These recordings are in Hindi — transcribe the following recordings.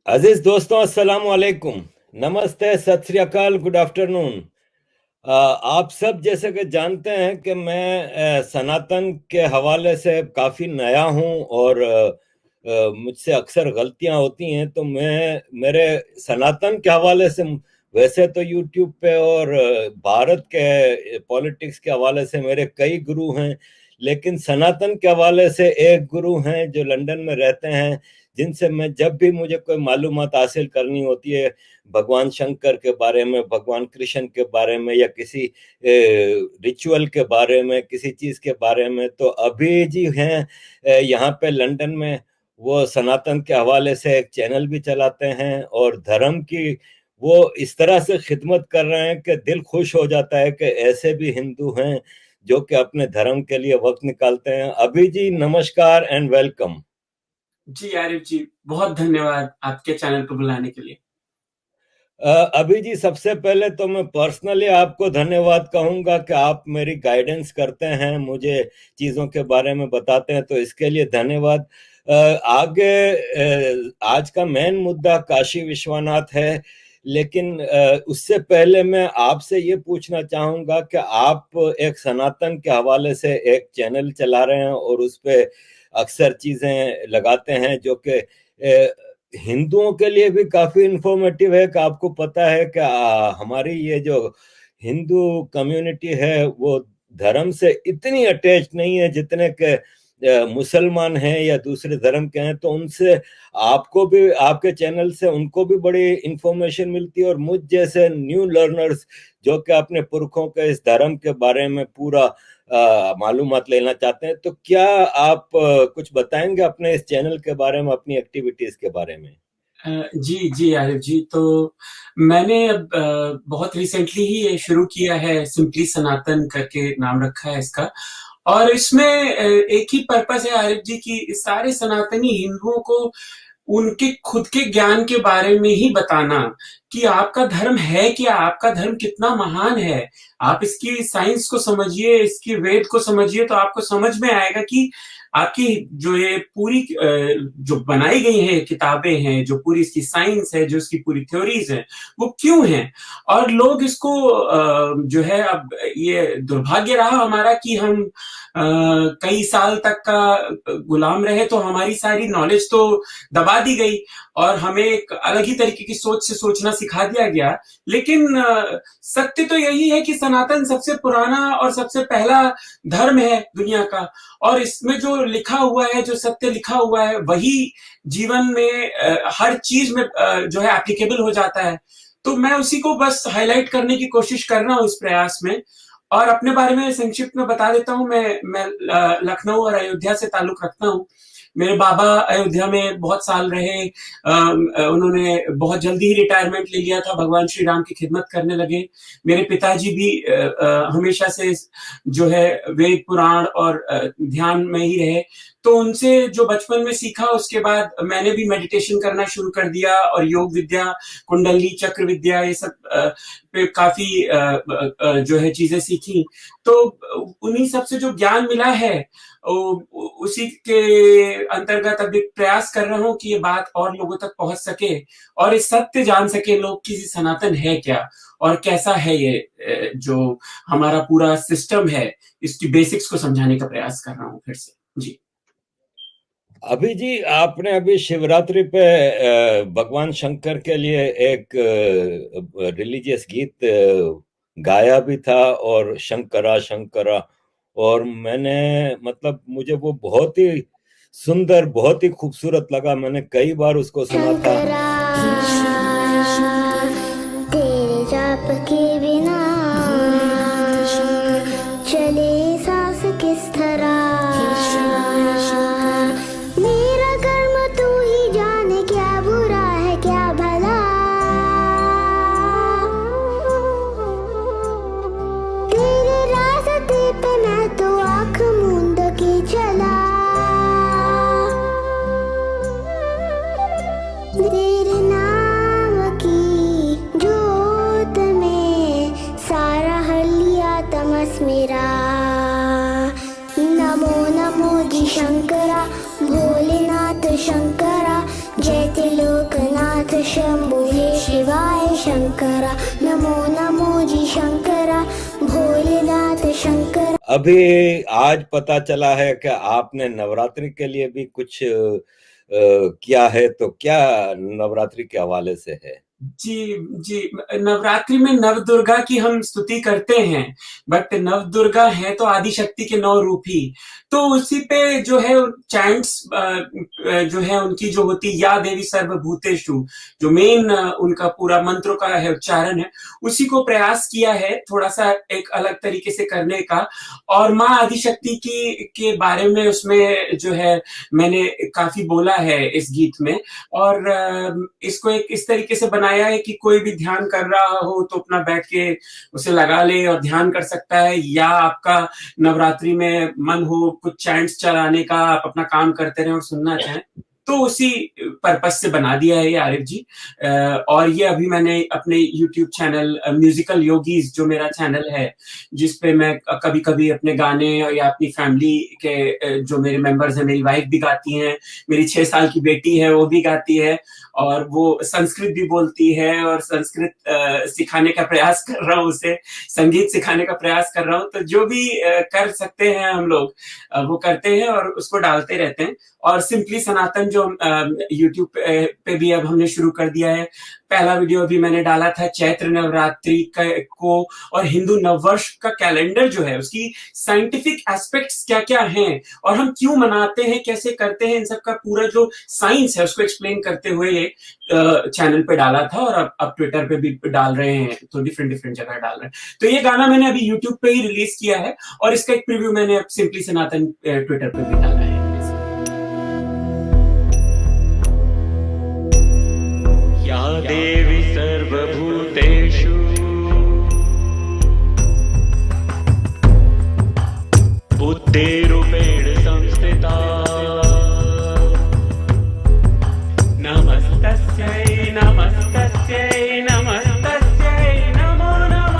अजीज दोस्तों, अस्सलाम वालेकुम। नमस्ते, सत श्री अकाल, गुड आफ्टरनून। आप सब जैसे कि जानते हैं कि मैं सनातन के हवाले से काफ़ी नया हूं और मुझसे अक्सर गलतियां होती हैं, तो मैं मेरे सनातन के हवाले से वैसे तो यूट्यूब पे और भारत के पॉलिटिक्स के हवाले से मेरे कई गुरु हैं, लेकिन सनातन के हवाले से एक गुरु हैं जो लंदन में रहते हैं, जिनसे मैं जब भी मुझे कोई मालूमात हासिल करनी होती है भगवान शंकर के बारे में, भगवान कृष्ण के बारे में, या किसी रिचुअल के बारे में, किसी चीज के बारे में, तो अभी जी हैं यहाँ पे लंदन में। वो सनातन के हवाले से एक चैनल भी चलाते हैं और धर्म की वो इस तरह से खिदमत कर रहे हैं कि दिल खुश हो जाता है कि ऐसे भी हिंदू हैं जो कि अपने धर्म के लिए वक्त निकालते हैं। अभी जी नमस्कार एंड वेलकम। जी आरिफ जी, बहुत धन्यवाद आपके चैनल को बुलाने के लिए। अभी जी सबसे पहले तो मैं पर्सनली आपको धन्यवाद कहूंगा कि आप मेरी गाइडेंस करते हैं, मुझे चीज़ों के बारे में बताते हैं, तो इसके लिए धन्यवाद। आगे आज का मेन मुद्दा काशी विश्वनाथ है, लेकिन उससे पहले मैं आपसे ये पूछना चाहूंगा कि आप एक सनातन के हवाले से एक चैनल चला रहे हैं और उस पे अक्सर चीज़ें लगाते हैं जो कि हिंदुओं के लिए भी काफी इंफॉर्मेटिव है। कि आपको पता है कि हमारी ये जो हिंदू कम्युनिटी है वो धर्म से इतनी अटैच नहीं है जितने के मुसलमान हैं या दूसरे धर्म के हैं, तो उनसे आपको भी, आपके चैनल से उनको भी बड़ी इंफॉर्मेशन मिलती है, और मुझ जैसे न्यू लर्नर्स जो कि अपने पुरखों के इस धर्म के बारे में पूरा मालूमात लेना चाहते हैं, तो क्या आप कुछ बताएंगे अपने इस चैनल के बारे में, अपनी एक्टिविटीज के बारे में? जी जी आरिफ जी, तो मैंने अब बहुत रिसेंटली ही ये शुरू किया है, सिंपली सनातन करके नाम रखा है इसका। और इसमें एक ही पर्पस है आरिफ जी की सारे सनातनी हिंदुओं को उनके खुद के ज्ञान के बारे में ही बताना कि आपका धर्म है क्या, आपका धर्म कितना महान है। आप इसकी साइंस को समझिए, इसकी वेद को समझिए, तो आपको समझ में आएगा कि आपकी जो ये पूरी जो बनाई गई है किताबें हैं, जो पूरी इसकी साइंस है, जो इसकी पूरी थ्योरीज है, वो क्यों हैं। और लोग इसको जो है, अब ये दुर्भाग्य रहा हमारा कि हम कई साल तक का गुलाम रहे, तो हमारी सारी नॉलेज तो दबा दी गई और हमें एक अलग ही तरीके की सोच से सोचना सिखा दिया गया। लेकिन सत्य तो यही है कि सनातन सबसे पुराना और सबसे पहला धर्म है दुनिया का, और इसमें जो लिखा हुआ है, जो सत्य लिखा हुआ है, वही जीवन में हर चीज में जो है एप्लीकेबल हो जाता है। तो मैं उसी को बस हाईलाइट करने की कोशिश कर रहा हूँ इस प्रयास में। और अपने बारे में संक्षिप्त में बता देता हूँ। मैं लखनऊ और अयोध्या से ताल्लुक रखता हूँ। मेरे बाबा अयोध्या में बहुत साल रहे। उन्होंने बहुत जल्दी ही रिटायरमेंट ले लिया था, भगवान श्री राम की खिदमत करने लगे। मेरे पिताजी भी हमेशा से जो है वेद पुराण और ध्यान में ही रहे। तो उनसे जो बचपन में सीखा, उसके बाद मैंने भी मेडिटेशन करना शुरू कर दिया और योग विद्या, कुंडली चक्र विद्या, ये सब पे काफी जो है चीजें सीखी। तो उन्हीं सब से जो ज्ञान मिला है, उसी के अंतर्गत अभी प्रयास कर रहा हूँ कि ये बात और लोगों तक पहुंच सके और इस सत्य जान सके लोग कि सनातन है क्या और कैसा है ये जो हमारा पूरा सिस्टम है। इसकी बेसिक्स को समझाने का प्रयास कर रहा हूँ फिर से। जी अभी जी आपने अभी शिवरात्रि पे भगवान शंकर के लिए एक रिलीजियस गीत गाया भी था, और शंकरा शंकरा, और मैंने, मतलब मुझे वो बहुत ही सुंदर, बहुत ही खूबसूरत लगा। मैंने कई बार उसको सुना था। तेरे जाप के बिना चले सांस किस तरह, मेरा कर्म तू ही जाने, क्या बुरा है क्या भला, तेरे रास्ते पे मैं तो आंख मूंद के चला, तेरे नाम की जोत में सारा हलिया तमस मेरा, नमो नमो जी शंकरा, भोलेनाथ शंकरा, जय त्रिलोकनाथ शंभुये शिवाय शंकरा, नमो नमो जी शंकरा, भोलेनाथ शंकरा। अभी आज पता चला है कि आपने नवरात्रि के लिए भी कुछ किया है, तो क्या नवरात्रि के हवाले से है? जी, जी। नवरात्रि में नवदुर्गा की हम स्तुति करते हैं, बट नवदुर्गा है तो आदिशक्ति के 9 रूप ही। तो उसी पे जो है चैंट्स जो है उनकी जो होती या देवी सर्वभूतेषु, जो मेन उनका पूरा मंत्रों का है उच्चारण है, उसी को प्रयास किया है थोड़ा सा एक अलग तरीके से करने का। और माँ आदिशक्ति की के बारे में उसमें जो है मैंने काफी बोला है इस गीत में। और इसको एक इस तरीके से बनाया है कि कोई भी ध्यान कर रहा हो तो अपना बैठ के उसे लगा ले और ध्यान कर सकता है, या आपका नवरात्रि में मन हो कुछ चैंट्स चलाने का, आप अपना काम करते रहें और सुनना चाहें, तो उसी पर्पस से बना दिया है ये आरिफ जी। और ये अभी मैंने अपने यूट्यूब चैनल म्यूजिकल योगीज जो मेरा चैनल है, जिसपे मैं कभी कभी अपने गाने या अपनी फैमिली के जो मेरे मेंबर्स हैं, मेरी वाइफ भी गाती हैं, मेरी 6 साल की बेटी है वो भी गाती है, और वो संस्कृत भी बोलती है, और संस्कृत सिखाने का प्रयास कर रहा हूँ उसे, संगीत सिखाने का प्रयास कर रहा हूँ। तो जो भी कर सकते हैं हम लोग वो करते हैं और उसको डालते रहते हैं। और सिंपली सनातन जो यूट्यूब पे भी अब हमने शुरू कर दिया है। पहला वीडियो अभी मैंने डाला था चैत्र नवरात्रि को, और हिंदू नववर्ष का कैलेंडर जो है उसकी साइंटिफिक एस्पेक्ट्स क्या क्या हैं, और हम क्यों मनाते हैं, कैसे करते हैं, इन सब का पूरा जो साइंस है उसको एक्सप्लेन करते हुए ये चैनल पे डाला था। और अब ट्विटर पे भी डाल रहे हैं, तो डिफरेंट जगह डाल रहे हैं। तो ये गाना मैंने अभी यूट्यूब पे ही रिलीज किया है, और इसका एक प्रीव्यू मैंने अब सिंपली सनातन ट्विटर पे भी डाला है। या देवी सर्वभूतेषु बुद्धिरूपेण संस्थिता, नमस्तस्यै नमस्तस्यै नमस्तस्यै नमो नमः।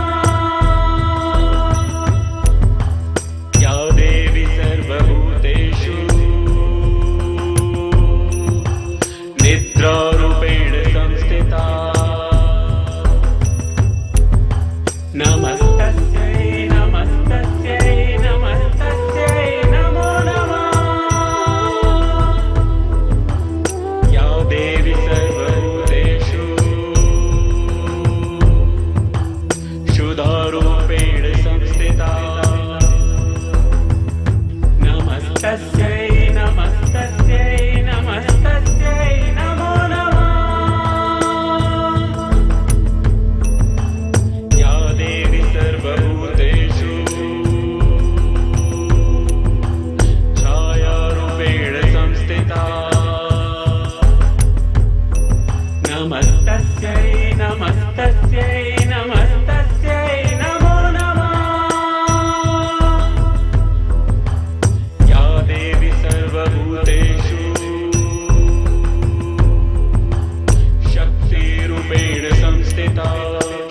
या देवी सर्वभूतेषु निद्रारूपेण संस्थिता, नमस्तस्यै नमस्तस्यै नमस्तस्यै नमो नमः। या देवी सर्वभूतेषु शुद्धारूपेण संस्थिता, नमस्तस्यै नमस्तस्यै नमस्तस्यै नमो नमः। या देवी सर्वभूतेषु छायारूपेण संस्थिता, नमस्तस्यै नमस्तस्यै नमस्तस्यै नमो नमः। या देवी सर्वभूतेषु शक्तिरूपेण संस्थिता,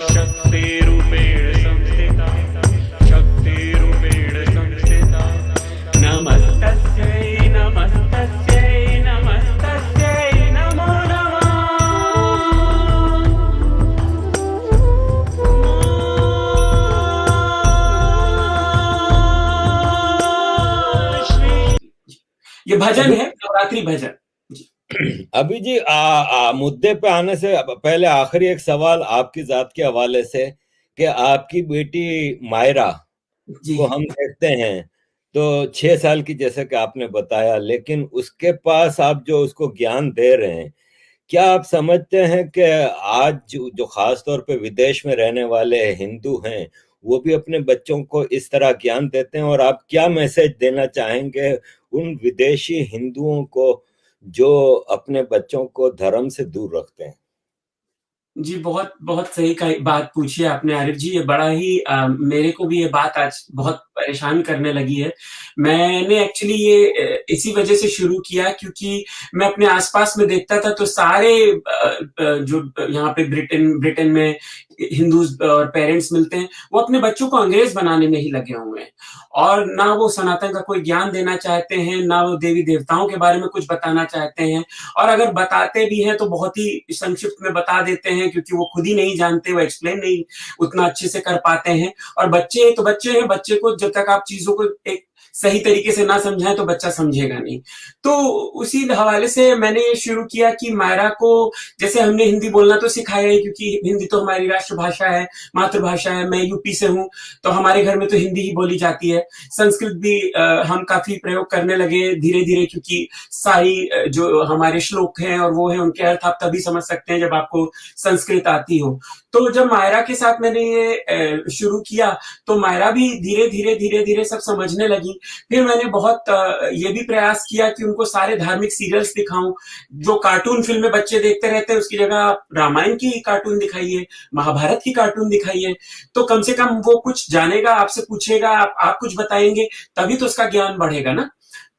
शक्तिरूपेण संस्थिता, शक्तिरूपेण संस्थिता, नमस्तस्यै नमस्तस्यै नमस्तस्यै नमो नमः। ये भजन है, नवरात्रि भजन। अभी जी मुद्दे पे आने से पहले आखिरी एक सवाल आपकी जात के हवाले से, कि आपकी बेटी मायरा जी को हम देखते हैं तो 6 साल की, जैसे कि आपने बताया, लेकिन उसके पास आप जो उसको ज्ञान दे रहे हैं, क्या आप समझते हैं कि आज जो खास तौर पे विदेश में रहने वाले हिंदू हैं वो भी अपने बच्चों को इस तरह ज्ञान देते हैं? और आप क्या मैसेज देना चाहेंगे उन विदेशी हिंदुओं को जो अपने बच्चों को धर्म से दूर रखते हैं? जी, बहुत बहुत सही बात पूछी है आपने आरिफ जी। ये बड़ा ही मेरे को भी ये बात आज बहुत परेशान करने लगी है। मैंने एक्चुअली ये इसी वजह से शुरू किया क्योंकि मैं अपने आसपास में देखता था तो सारे जो यहाँ पे ब्रिटेन में हिंदूज और पेरेंट्स मिलते हैं, वो अपने बच्चों को अंग्रेज बनाने में ही लगे हुए हैं और ना वो सनातन का कोई ज्ञान देना चाहते हैं, ना वो देवी देवताओं के बारे में कुछ बताना चाहते हैं, और अगर बताते भी हैं तो बहुत ही संक्षिप्त में बता देते हैं क्योंकि वो खुद ही नहीं जानते, वो एक्सप्लेन नहीं उतना अच्छे से कर पाते हैं। और बच्चे तो बच्चे हैं, बच्चे को जब तक आप चीजों को एक सही तरीके से ना समझाएं तो बच्चा समझेगा नहीं। तो उसी हवाले से मैंने ये शुरू किया कि मायरा को जैसे हमने हिंदी बोलना तो सिखाया ही, क्योंकि हिंदी तो हमारी राष्ट्रभाषा है, मातृभाषा है। मैं यूपी से हूँ तो हमारे घर में तो हिंदी ही बोली जाती है। संस्कृत भी हम काफी प्रयोग करने लगे धीरे धीरे, क्योंकि सारी जो हमारे श्लोक हैं और वो है उनके अर्थ आप तभी समझ सकते हैं जब आपको संस्कृत आती हो। तो जब मायरा के साथ मैंने ये शुरू किया तो मायरा भी धीरे धीरे सब समझने लगी। फिर मैंने बहुत ये भी प्रयास किया कि उनको सारे धार्मिक सीरियल्स दिखाऊं। जो कार्टून फिल्में बच्चे देखते रहते हैं उसकी जगह आप रामायण की कार्टून दिखाइए, महाभारत की कार्टून दिखाइए, तो कम से कम वो कुछ जानेगा, आपसे पूछेगा, आप कुछ बताएंगे, तभी तो उसका ज्ञान बढ़ेगा ना।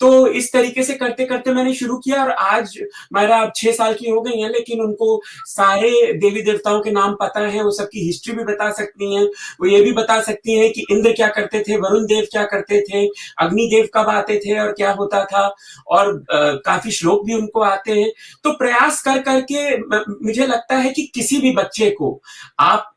तो इस तरीके से करते करते मैंने शुरू किया और आज मेरा अब 6 साल की हो गई है, लेकिन उनको सारे देवी देवताओं के नाम पता है, वो सबकी हिस्ट्री भी बता सकती हैं। वो ये भी बता सकती हैं कि इंद्र क्या करते थे, वरुण देव क्या करते थे, अग्नि देव कब आते थे और क्या होता था, और काफी श्लोक भी उनको आते हैं। तो प्रयास कर करके मुझे लगता है कि किसी भी बच्चे को आप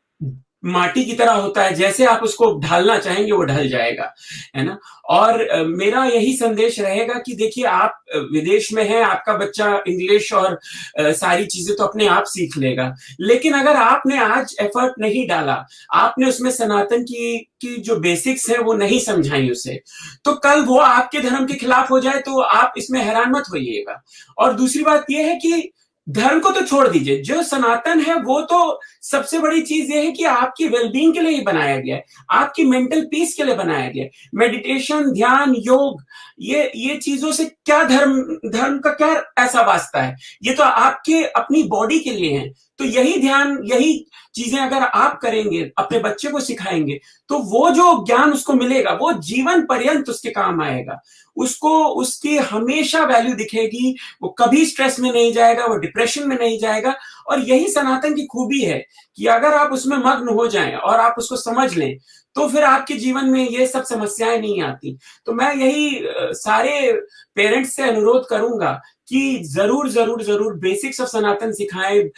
माटी की तरह होता है, जैसे आप उसको ढालना चाहेंगे वो ढल जाएगा, है ना। और मेरा यही संदेश रहेगा कि देखिए, आप विदेश में हैं, आपका बच्चा इंग्लिश और सारी चीजें तो अपने आप सीख लेगा, लेकिन अगर आपने आज एफर्ट नहीं डाला, आपने उसमें सनातन की जो बेसिक्स है वो नहीं समझाई उसे, तो कल वो आपके धर्म के खिलाफ हो जाए तो आप इसमें हैरान मत होइएगा। और दूसरी बात यह है कि धर्म को तो छोड़ दीजिए, जो सनातन है वो तो सबसे बड़ी चीज ये है कि आपकी वेलबींग के लिए ही बनाया गया है, आपकी मेंटल पीस के लिए बनाया गया है। मेडिटेशन, ध्यान, योग, ये चीजों से क्या धर्म का क्या ऐसा वास्ता है, ये तो आपके अपनी बॉडी के लिए है। तो यही ध्यान, यही चीजें अगर आप करेंगे, अपने बच्चे को सिखाएंगे, तो वो जो ज्ञान उसको मिलेगा वो जीवन पर्यंत उसके काम आएगा। उसको उसकी हमेशा वैल्यू दिखेगी, वो कभी स्ट्रेस में नहीं जाएगा, वो डिप्रेशन में नहीं जाएगा। और यही सनातन की खूबी है कि अगर आप उसमें मग्न हो जाएं और आप उसको समझ लें तो फिर आपके जीवन में ये सब समस्याएं नहीं आती। तो मैं यही सारे पेरेंट्स से अनुरोध करूंगा कि जरूर जरूर जरूर बेसिक्स ऑफ सनातन सिखाएं,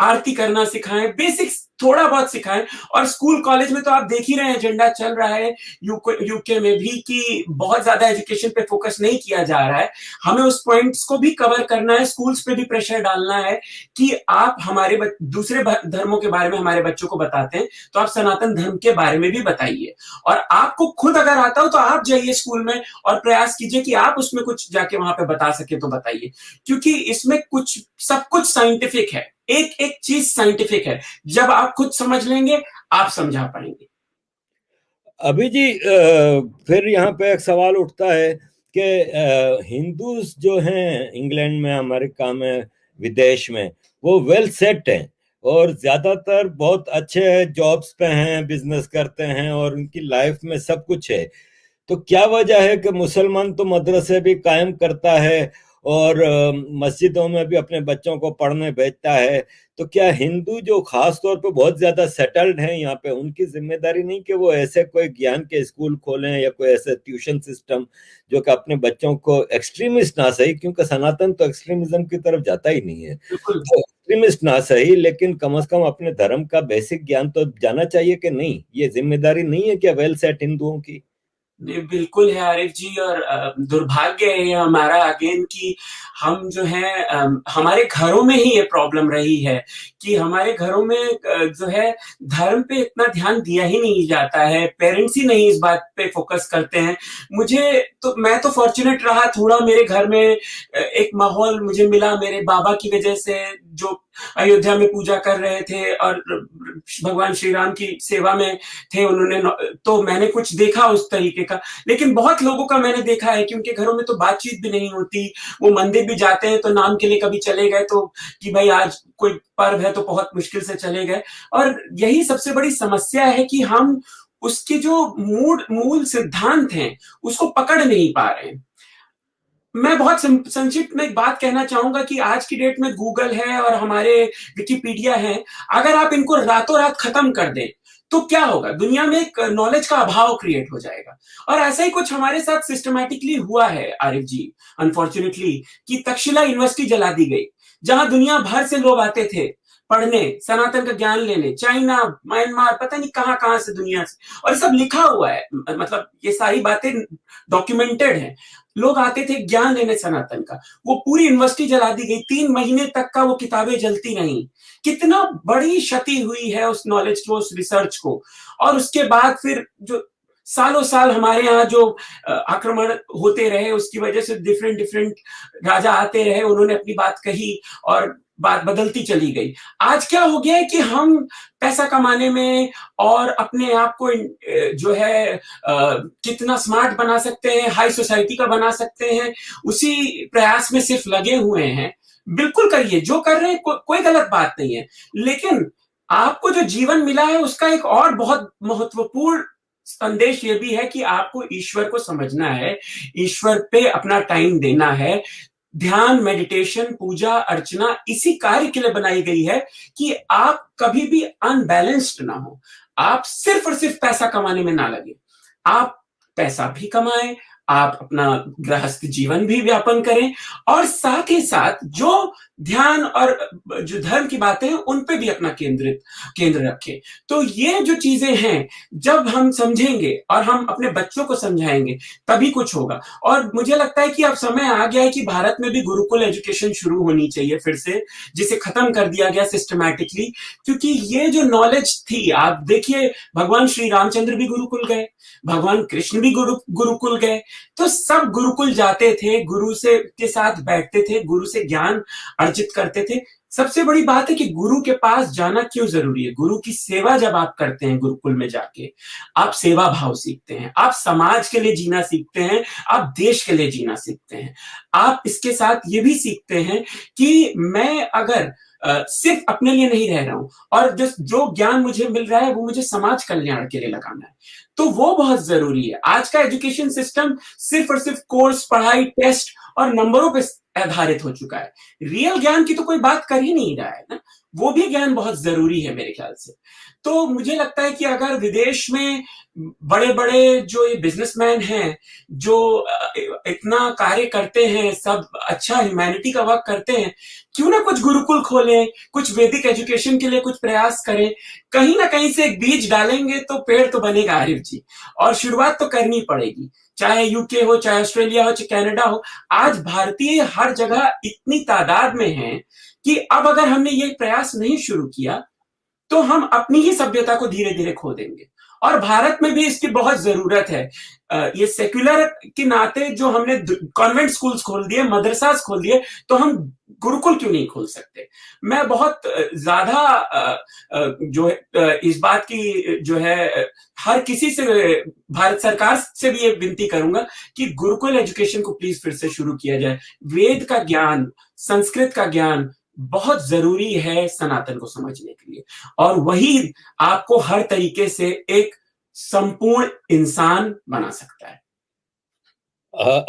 आरती करना सिखाएं, बेसिक्स थोड़ा बहुत सिखाएं। और स्कूल कॉलेज में तो आप देख ही रहे हैं, एजेंडा चल रहा है यूके में भी कि बहुत ज्यादा एजुकेशन पे फोकस नहीं किया जा रहा है। हमें उस पॉइंट्स को भी कवर करना है, स्कूल्स पे भी प्रेशर डालना है कि आप हमारे दूसरे धर्मों के बारे में हमारे बच्चों को बताते हैं तो आप सनातन धर्म के बारे में भी बताइए। और आपको खुद अगर आता हो तो आप जाइए स्कूल में और प्रयास कीजिए कि आप उसमें कुछ जाके वहां पे बता सके तो बताइए, क्योंकि इसमें सब कुछ साइंटिफिक है, एक एक चीज साइंटिफिक है। जब आप खुद समझ लेंगे आप समझा पाएंगे। अभी जी फिर यहाँ पे एक सवाल उठता है कि हिंदूज जो हैं इंग्लैंड में, अमेरिका में, विदेश में, वो वेल सेट हैं और ज्यादातर बहुत अच्छे जॉब्स पे हैं, बिजनेस करते हैं और उनकी लाइफ में सब कुछ है। तो क्या वजह है कि मुसलमान तो मदरसे भी कायम करता है और मस्जिदों में भी अपने बच्चों को पढ़ने भेजता है, तो क्या हिंदू जो खास तौर पे बहुत ज्यादा सेटल्ड हैं यहाँ पे, उनकी जिम्मेदारी नहीं कि वो ऐसे कोई ज्ञान के स्कूल खोलें या कोई ऐसे ट्यूशन सिस्टम जो कि अपने बच्चों को, एक्सट्रीमिस्ट ना सही, क्योंकि सनातन तो एक्सट्रीमिज्म की तरफ जाता ही नहीं है, तो एक्सट्रीमिस्ट ना सही, लेकिन कम से कम अपने धर्म का बेसिक ज्ञान तो जाना चाहिए कि नहीं? ये जिम्मेदारी नहीं है क्या वेल सेट हिंदुओं की? बिल्कुल है आरिफ जी, और दुर्भाग्य है हमारा अगेन कि हम जो है हमारे घरों में ही ये प्रॉब्लम रही है कि हमारे घरों में जो है धर्म पे इतना ध्यान दिया ही नहीं जाता है, पेरेंट्स ही नहीं इस बात पे फोकस करते हैं। मैं तो फॉर्चुनेट रहा थोड़ा, मेरे घर में एक माहौल मुझे मिला मेरे बाबा की वजह से, जो अयोध्या में पूजा कर रहे थे और भगवान श्री राम की सेवा में थे उन्होंने, तो मैंने कुछ देखा उस तरीके का। लेकिन बहुत लोगों का मैंने देखा है कि उनके घरों में तो बातचीत भी नहीं होती, वो मंदिर भी जाते हैं तो नाम के लिए कभी चले गए, तो कि भाई आज कोई पर्व है तो बहुत मुश्किल से चले गए। और यही सबसे बड़ी समस्या है कि हम उसके जो मूल सिद्धांत हैं उसको पकड़ नहीं पा रहे हैं। मैं बहुत संक्षिप्त में एक बात कहना चाहूंगा कि आज की डेट में गूगल है और हमारे विकिपीडिया है, अगर आप इनको रातों रात खत्म कर दें तो क्या होगा, दुनिया में एक नॉलेज का अभाव क्रिएट हो जाएगा। और ऐसा ही कुछ हमारे साथ सिस्टमैटिकली हुआ है आरिफ जी, अनफॉर्चुनेटली, कि तक्षशिला यूनिवर्सिटी जला दी गई, जहां दुनिया भर से लोग आते थे पढ़ने, सनातन का ज्ञान लेने, चाइना, म्यांमार, पता नहीं कहां कहां से दुनिया से, और सब लिखा हुआ है, मतलब ये सारी बातें डॉक्यूमेंटेड है। लोग आते थे ज्ञान लेने सनातन का, वो पूरी यूनिवर्सिटी जला दी गई, 3 महीने तक का वो किताबें जलती रहीं। कितना बड़ी क्षति हुई है उस नॉलेज को, उस रिसर्च को। और उसके बाद फिर जो सालों साल हमारे यहाँ जो आक्रमण होते रहे, उसकी वजह से डिफरेंट राजा आते रहे, उन्होंने अपनी बात कही और बात बदलती चली गई। आज क्या हो गया है कि हम पैसा कमाने में और अपने आप को जो है कितना स्मार्ट बना सकते हैं, हाई सोसाइटी का बना सकते हैं, उसी प्रयास में सिर्फ लगे हुए हैं। बिल्कुल करिए, जो कर रहे हैं कोई गलत बात नहीं है, लेकिन आपको जो जीवन मिला है उसका एक और बहुत महत्वपूर्ण संदेश ये भी है कि आपको ईश्वर को समझना है, ईश्वर पे अपना टाइम देना है। ध्यान, मेडिटेशन, पूजा अर्चना इसी कार्य के लिए बनाई गई है कि आप कभी भी अनबैलेंस्ड ना हो, आप सिर्फ और सिर्फ पैसा कमाने में ना लगे। आप पैसा भी कमाएं, आप अपना गृहस्थ जीवन भी व्यापन करें, और साथ ही साथ जो ध्यान और जो धर्म की बातें हैं उन पे भी अपना केंद्र रखें। तो ये जो चीजें हैं, जब हम समझेंगे और हम अपने बच्चों को समझाएंगे तभी कुछ होगा। और मुझे लगता है कि अब समय आ गया है कि भारत में भी गुरुकुल एजुकेशन शुरू होनी चाहिए फिर से, जिसे खत्म कर दिया गया सिस्टमैटिकली। क्योंकि ये जो नॉलेज थी, आप देखिए भगवान श्री रामचंद्र भी गुरुकुल गए, भगवान कृष्ण भी गुरुकुल गए, तो सब गुरुकुल जाते थे, गुरु से के साथ बैठते थे, गुरु से ज्ञान अर्जित करते थे। सबसे बड़ी बात है कि गुरु के पास जाना क्यों जरूरी है। गुरु की सेवा जब आप करते हैं गुरुकुल में जाके, आप सेवा भाव सीखते हैं, आप समाज के लिए जीना सीखते हैं, आप देश के लिए जीना सीखते हैं। आप इसके साथ ये भी सीखते हैं कि मैं अगर सिर्फ अपने लिए नहीं रह रहा हूं, और जो ज्ञान मुझे मिल रहा है वो मुझे समाज कल्याण के लिए लगाना है, तो वो बहुत जरूरी है। आज का एजुकेशन सिस्टम सिर्फ और सिर्फ कोर्स, पढ़ाई, टेस्ट और नंबरों पे आधारित हो चुका है। रियल ज्ञान की तो कोई बात कर ही नहीं रहा है ना, वो भी ज्ञान बहुत जरूरी है मेरे ख्याल से। तो मुझे लगता है कि अगर विदेश में बड़े बड़े जो ये बिजनेसमैन हैं, जो इतना कार्य करते हैं, सब अच्छा ह्यूमैनिटी का वर्क करते हैं, क्यों ना कुछ गुरुकुल खोलें, कुछ वैदिक एजुकेशन के लिए कुछ प्रयास करें। कहीं ना कहीं से एक बीज डालेंगे तो पेड़ तो बनेगा आरिफ जी, और शुरुआत तो करनी पड़ेगी, चाहे यूके हो, चाहे ऑस्ट्रेलिया हो, चाहे कनाडा हो। आज भारतीय हर जगह इतनी तादाद में हैं कि अब अगर हमने ये प्रयास नहीं शुरू किया तो हम अपनी ही सभ्यता को धीरे धीरे खो देंगे। और भारत में भी इसकी बहुत जरूरत है। ये सेक्युलर के नाते जो हमने कॉन्वेंट स्कूल्स खोल दिए, मदरसास खोल दिए, तो हम गुरुकुल क्यों नहीं खोल सकते। मैं बहुत ज्यादा जो है इस बात की जो है हर किसी से, भारत सरकार से भी ये विनती करूंगा कि गुरुकुल एजुकेशन को प्लीज फिर से शुरू किया जाए। वेद का ज्ञान, संस्कृत का ज्ञान बहुत जरूरी है सनातन को समझने के लिए, और वही आपको हर तरीके से एक संपूर्ण इंसान बना सकता है।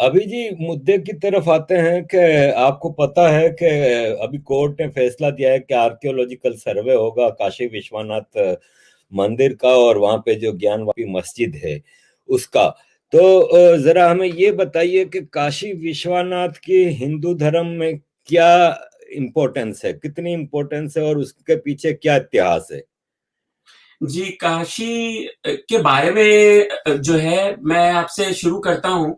अभी जी मुद्दे की तरफ आते हैं कि आपको पता है कि अभी कोर्ट ने फैसला दिया है कि आर्कियोलॉजिकल सर्वे होगा काशी विश्वनाथ मंदिर का, और वहां पे जो ज्ञानवापी मस्जिद है उसका। तो जरा हमें ये बताइए कि काशी विश्वनाथ की हिंदू धर्म में क्या इम्पोर्टेंस है, कितनी इम्पोर्टेंस है, और उसके पीछे क्या इतिहास है। जी, काशी के बारे में जो है मैं आपसे शुरू करता हूं।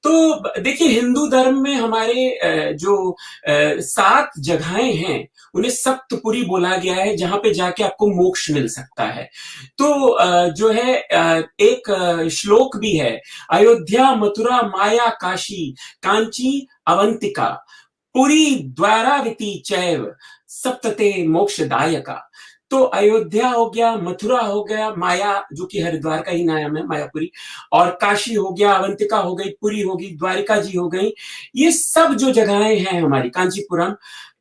तो देखिए, हिंदू धर्म में हमारे जो 7 जगहें हैं उन्हें सप्तपुरी बोला गया है, जहां पे जाके आपको मोक्ष मिल सकता है। तो जो है एक श्लोक भी है, अयोध्या, मथुरा, माया, काशी, कांची, अवंतिका, पुरी द्वारावती चैव सप्तते मोक्षदायका। तो अयोध्या हो गया, मथुरा हो गया, माया जो कि हरिद्वार का ही नाम है, मायापुरी, और काशी हो गया, अवंतिका हो गई, पुरी होगी, द्वारिका जी हो गई। ये सब जो जगहें हैं हमारी, कांचीपुरम,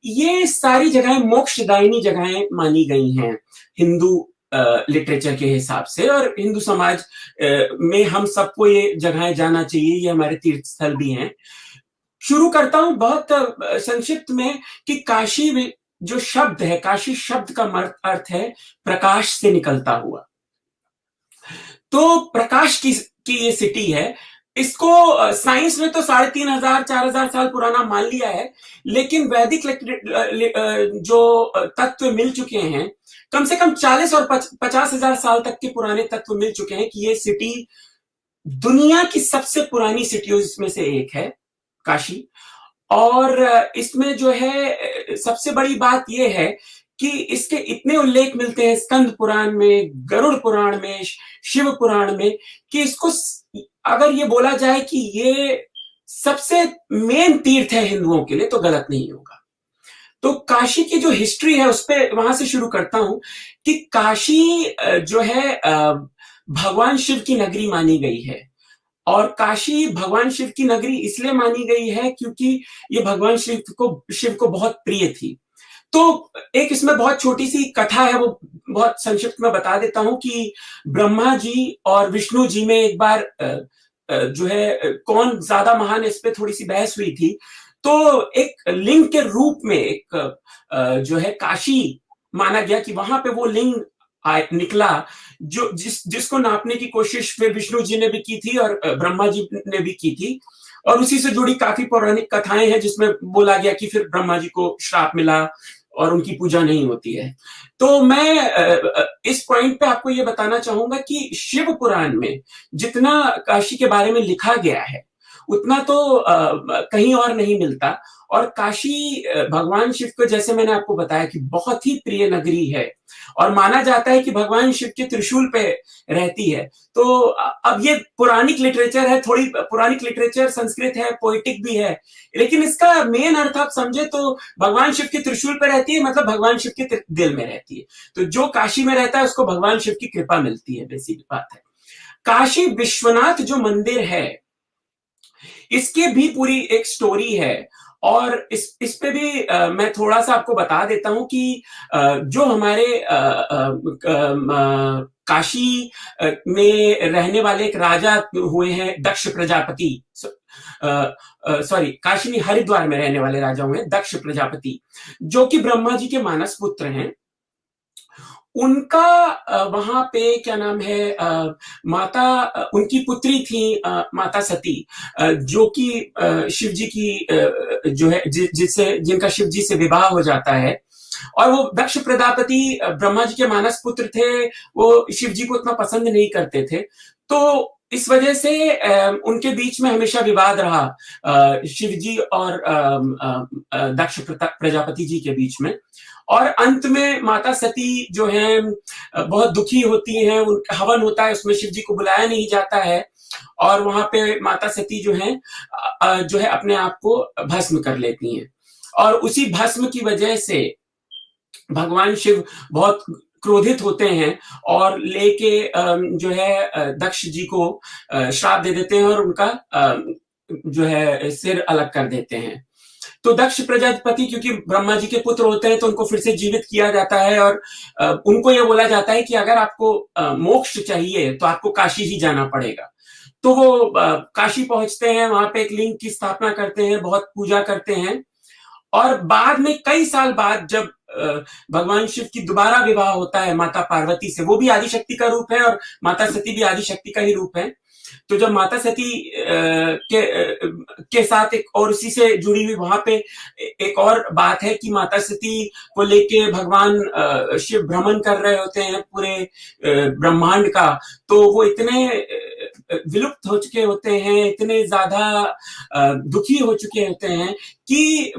ये सारी जगहें मोक्षदायिनी जगहें मानी गई हैं हिंदू लिटरेचर के हिसाब से, और हिंदू समाज में हम सबको ये जगहें जाना चाहिए, ये हमारे तीर्थ स्थल भी हैं। शुरू करता हूं बहुत संक्षिप्त में कि काशी जो शब्द है, काशी शब्द का अर्थ है प्रकाश से निकलता हुआ। तो प्रकाश की ये सिटी है। इसको साइंस में तो 3,500 4,000 साल पुराना मान लिया है, लेकिन वैदिक जो तत्व मिल चुके हैं, कम से कम 40 और 50,000 साल तक के पुराने तत्व मिल चुके हैं कि ये सिटी दुनिया की सबसे पुरानी सिटियों में से एक है, काशी। और इसमें जो है सबसे बड़ी बात यह है कि इसके इतने उल्लेख मिलते हैं स्कंद पुराण में, गरुड़ पुराण में, शिव पुराण में, कि इसको अगर ये बोला जाए कि ये सबसे मेन तीर्थ है हिंदुओं के लिए, तो गलत नहीं होगा। तो काशी की जो हिस्ट्री है उस पे वहां से शुरू करता हूं कि काशी जो है भगवान शिव की नगरी मानी गई है। और काशी भगवान शिव की नगरी इसलिए मानी गई है क्योंकि ये भगवान शिव को बहुत प्रिय थी। तो एक इसमें बहुत छोटी सी कथा है, वो बहुत संक्षिप्त में बता देता हूं कि ब्रह्मा जी और विष्णु जी में एक बार जो है कौन ज्यादा महान, इस पे थोड़ी सी बहस हुई थी। तो एक लिंग के रूप में एक जो है काशी माना गया कि वहां पे वो लिंग निकला, जो जिसको नापने की कोशिश फिर विष्णु जी ने भी की थी और ब्रह्मा जी ने भी की थी। और उसी से जुड़ी काफी पौराणिक कथाएं हैं जिसमें बोला गया कि फिर ब्रह्मा जी को श्राप मिला और उनकी पूजा नहीं होती है। तो मैं इस पॉइंट पे आपको ये बताना चाहूंगा कि शिव पुराण में जितना काशी के बारे में लिखा गया है उतना तो कहीं और नहीं मिलता। और काशी भगवान शिव को, जैसे मैंने आपको बताया, कि बहुत ही प्रिय नगरी है और माना जाता है कि भगवान शिव के त्रिशूल पे रहती है। तो अब ये पुराणिक लिटरेचर है, थोड़ी पुराणिक लिटरेचर, संस्कृत है, पोइटिक भी है, लेकिन इसका मेन अर्थ आप समझे तो भगवान शिव के त्रिशूल पे रहती है, मतलब भगवान शिव के दिल में रहती है। तो जो काशी में रहता है उसको भगवान शिव की कृपा मिलती है, बेसिक बात है। काशी विश्वनाथ जो मंदिर है, इसके भी पूरी एक स्टोरी है। और इस पे भी मैं थोड़ा सा आपको बता देता हूं कि जो हमारे काशी में रहने वाले एक राजा हुए हैं दक्ष प्रजापति, सॉरी काशी में हरिद्वार में रहने वाले राजा हुए हैं दक्ष प्रजापति, जो कि ब्रह्मा जी के मानस पुत्र हैं। उनका वहां पे क्या नाम है, माता, उनकी पुत्री थी माता सती, जो कि शिव जी की जो है जिनका शिव जी से विवाह हो जाता है। और वो दक्ष प्रजापति ब्रह्मा जी के मानस पुत्र थे, वो शिव जी को उतना पसंद नहीं करते थे। तो इस वजह से उनके बीच में हमेशा विवाद रहा, शिव जी और दक्ष प्रजापति जी के बीच में। और अंत में माता सती जो है बहुत दुखी होती हैं, उनका हवन होता है, उसमें शिव जी को बुलाया नहीं जाता है, और वहां पे माता सती जो है अपने आप को भस्म कर लेती हैं। और उसी भस्म की वजह से भगवान शिव बहुत क्रोधित होते हैं और लेके जो है दक्ष जी को श्राप दे देते हैं और उनका जो है सिर अलग कर देते हैं। तो दक्ष प्रजापति क्योंकि ब्रह्मा जी के पुत्र होते हैं तो उनको फिर से जीवित किया जाता है, और उनको यह बोला जाता है कि अगर आपको मोक्ष चाहिए तो आपको काशी ही जाना पड़ेगा। तो वो काशी पहुंचते हैं, वहां पे एक लिंग की स्थापना करते हैं, बहुत पूजा करते हैं। और बाद में कई साल बाद जब भगवान शिव की दोबारा विवाह होता है माता पार्वती से, वो भी आदिशक्ति का रूप है और माता सती भी आदिशक्ति का ही रूप है। तो जब माता सती के साथ एक और उसी से जुड़ी हुई वहां पे एक और बात है कि माता सती को लेके भगवान शिव भ्रमण कर रहे होते हैं पूरे ब्रह्मांड का। तो वो इतने विलुप्त हो चुके होते हैं, इतने ज्यादा दुखी हो चुके होते हैं कि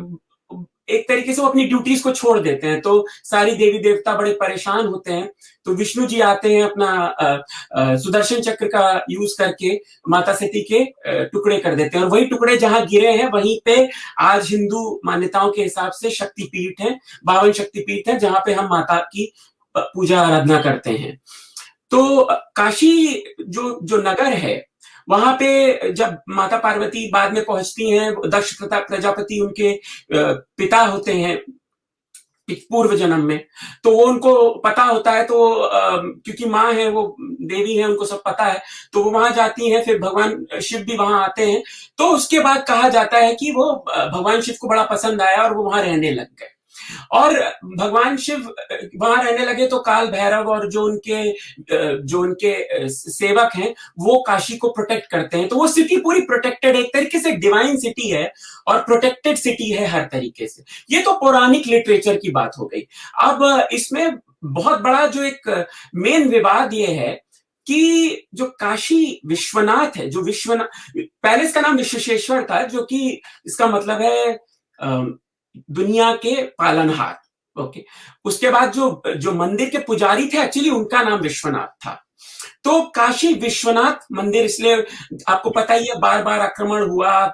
एक तरीके से वो अपनी ड्यूटीज को छोड़ देते हैं। तो सारी देवी देवता बड़े परेशान होते हैं। तो विष्णु जी आते हैं, अपना सुदर्शन चक्र का यूज करके माता सती के टुकड़े कर देते हैं, और वही टुकड़े जहां गिरे हैं वहीं पे आज हिंदू मान्यताओं के हिसाब से शक्तिपीठ है, 52 शक्तिपीठ है, जहां पे हम माता की पूजा आराधना करते हैं। तो काशी जो नगर है, वहां पे जब माता पार्वती बाद में पहुंचती हैं, दक्ष प्रजापति उनके पिता होते हैं, पूर्व जन्म में, तो वो उनको पता होता है, तो क्योंकि माँ है, वो देवी है, उनको सब पता है, तो वो वहां जाती हैं, फिर भगवान शिव भी वहां आते हैं। तो उसके बाद कहा जाता है कि वो भगवान शिव को बड़ा पसंद आया और वो वहां रहने लग गए। और भगवान शिव वहां रहने लगे तो काल भैरव और जो उनके सेवक हैं वो काशी को प्रोटेक्ट करते हैं। तो वो सिटी पूरी प्रोटेक्टेड, एक तरीके से डिवाइन सिटी है और प्रोटेक्टेड सिटी है हर तरीके से। ये तो पौराणिक लिटरेचर की बात हो गई। अब इसमें बहुत बड़ा जो एक मेन विवाद ये है कि जो काशी विश्वनाथ है, जो विश्वनाथ, पहले इसका नाम विश्वेश्वर था, जो कि इसका मतलब है दुनिया के पालनहार। ओके, उसके बाद जो मंदिर के पुजारी थे, एक्चुअली उनका नाम विश्वनाथ था। तो काशी विश्वनाथ मंदिर, इसलिए आपको पता ही है, बार बार आक्रमण हुआ।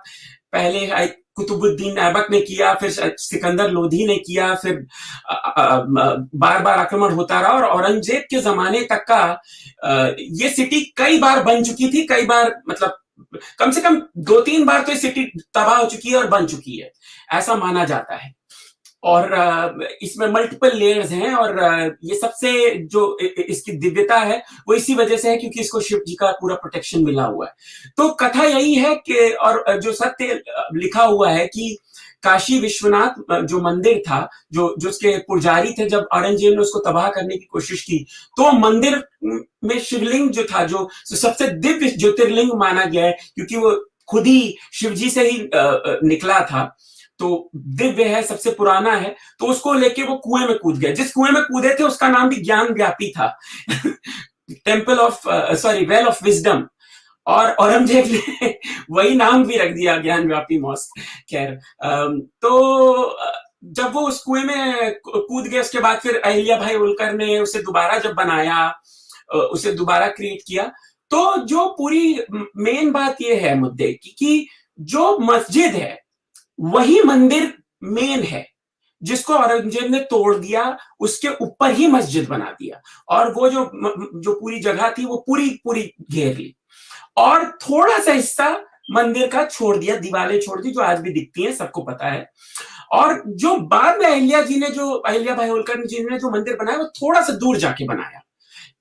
पहले कुतुबुद्दीन ऐबक ने किया, फिर सिकंदर लोधी ने किया, फिर बार बार आक्रमण होता रहा, और औरंगजेब के जमाने तक का ये सिटी कई बार बन चुकी थी, कई बार, मतलब कम से कम 2-3 बार तो ये सिटी तबाह हो चुकी है और बन चुकी है, ऐसा माना जाता है। और इसमें मल्टीपल लेयर्स हैं, और ये सबसे जो इसकी दिव्यता है वो इसी वजह से है क्योंकि इसको शिव जी का पूरा प्रोटेक्शन मिला हुआ है। तो कथा यही है कि, और जो सत्य लिखा हुआ है कि काशी विश्वनाथ जो मंदिर था, जो उसके पुजारी थे, जब औरंगजेब ने उसको तबाह करने की कोशिश की, तो मंदिर में शिवलिंग जो था, जो सबसे दिव्य ज्योतिर्लिंग माना गया है, क्योंकि वो खुद ही शिवजी से ही निकला था, तो दिव्य है, सबसे पुराना है, तो उसको लेके वो कुएं में कूद गए। जिस कुएं में कूदे थे उसका नाम भी ज्ञान व्यापी था temple of well of wisdom, और औरंगजेब ने वही नाम भी रख दिया, ज्ञान व्यापी मॉस्क। खैर, तो जब वो उस कुएं में कूद गए, उसके बाद फिर अहिल्या भाई होलकर ने उसे दोबारा जब बनाया, उसे दोबारा क्रिएट किया, तो जो पूरी मेन बात ये है मुद्दे की कि जो मस्जिद है वही मंदिर मेन है, जिसको औरंगजेब ने तोड़ दिया, उसके ऊपर ही मस्जिद बना दिया, और वो जो पूरी जगह थी वो पूरी घेर ली, और थोड़ा सा हिस्सा मंदिर का छोड़ दिया, दीवारें छोड़ दी, जो आज भी दिखती हैं, सबको पता है। और जो बाद में अहिल्या भाई होलकर जी ने जो मंदिर बनाया, वो थोड़ा सा दूर जाके बनाया,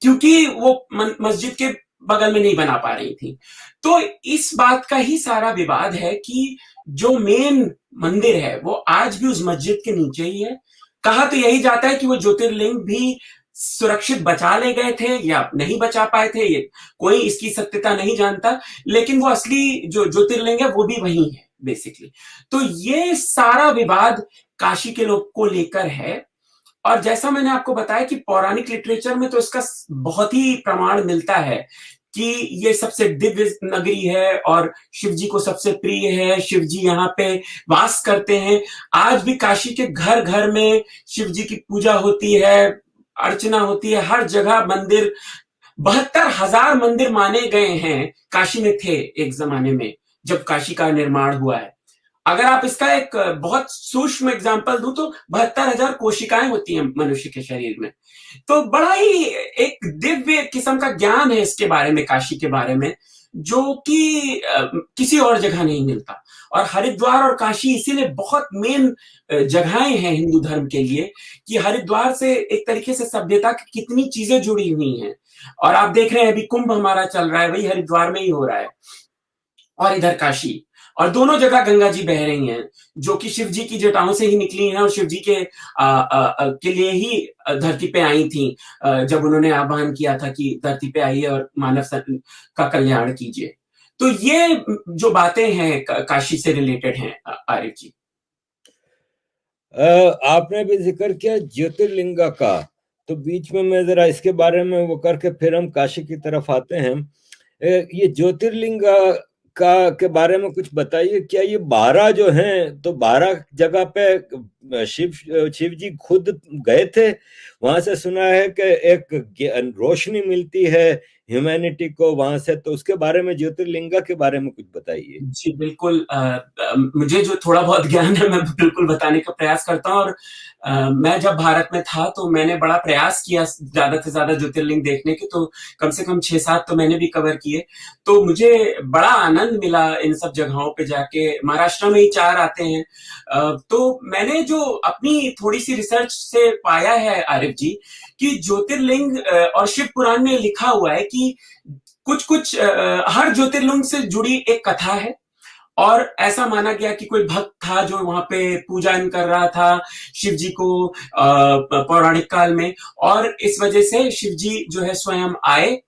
क्योंकि वो मस्जिद के बगल में नहीं बना पा रही थी। तो इस बात का ही सारा विवाद है कि जो मेन मंदिर है वो आज भी उस मस्जिद के नीचे ही है। कहा तो यही जाता है कि वो ज्योतिर्लिंग भी सुरक्षित बचा ले गए थे या नहीं बचा पाए थे, ये कोई इसकी सत्यता नहीं जानता, लेकिन वो असली जो ज्योतिर्लिंग है वो भी वही है बेसिकली। तो ये सारा विवाद काशी के लोग को लेकर है, और जैसा मैंने आपको बताया कि पौराणिक लिटरेचर में तो इसका बहुत ही प्रमाण मिलता है कि ये सबसे दिव्य नगरी है और शिवजी को सबसे प्रिय है, शिवजी यहाँ पे वास करते हैं। आज भी काशी के घर घर में शिवजी की पूजा होती है, अर्चना होती है, हर जगह मंदिर, 72,000 मंदिर माने गए हैं, काशी में थे एक जमाने में जब काशी का निर्माण हुआ है। अगर आप इसका एक बहुत सूक्ष्म एग्जांपल दूं तो 72,000 कोशिकाएं होती हैं मनुष्य के शरीर में। तो बड़ा ही एक दिव्य किस्म का ज्ञान है इसके बारे में, काशी के बारे में, जो कि किसी और जगह नहीं मिलता। और हरिद्वार और काशी इसीलिए बहुत मेन जगहें हैं हिंदू धर्म के लिए, कि हरिद्वार से एक तरीके से सभ्यता की कितनी चीजें जुड़ी हुई हैं। और आप देख रहे हैं अभी कुंभ हमारा चल रहा है, वही हरिद्वार में ही हो रहा है, और इधर काशी, और दोनों जगह गंगा जी बह रही हैं, जो कि शिव जी की जटाओं से ही निकली हैं और शिव जी के लिए ही धरती पे आई थी, जब उन्होंने आह्वान किया था कि धरती पे आइए और मानव का कल्याण कीजिए। तो ये जो बातें हैं काशी से रिलेटेड हैं आरिफ जी। आपने भी जिक्र किया ज्योतिर्लिंगा का, तो बीच में मैं जरा इसके बारे में वो करके फिर हम काशी की तरफ आते हैं। ये ज्योतिर्लिंगा के बारे में कुछ बताइए। क्या ये 12 जो हैं, तो 12 जगह पे शिव जी खुद गए थे? वहां से सुना है कि एक रोशनी मिलती है ह्यूमैनिटी को वहां से, तो उसके बारे में, ज्योतिर्लिंग के बारे में कुछ बताइए। जी बिल्कुल। मुझे जो थोड़ा बहुत ज्ञान है मैं बिल्कुल बताने का प्रयास करता हूँ। और मैं जब भारत में था तो मैंने बड़ा प्रयास किया ज्यादा से ज्यादा ज्योतिर्लिंग देखने की, तो कम से कम 6-7 तो मैंने भी कवर किए। तो मुझे बड़ा आनंद मिला इन सब जगहों पे जाके। महाराष्ट्र में ही 4 आते हैं। तो मैंने जो अपनी थोड़ी सी रिसर्च से पाया है आरिफ जी, कि ज्योतिर्लिंग और शिव पुराण में लिखा हुआ है कि कुछ कुछ हर ज्योतिर्लिंग से जुड़ी एक कथा है। और ऐसा माना गया कि कोई भक्त था जो वहां पे पूजन कर रहा था शिव जी को पौराणिक काल में, और इस वजह से शिव जी जो है स्वयं आए,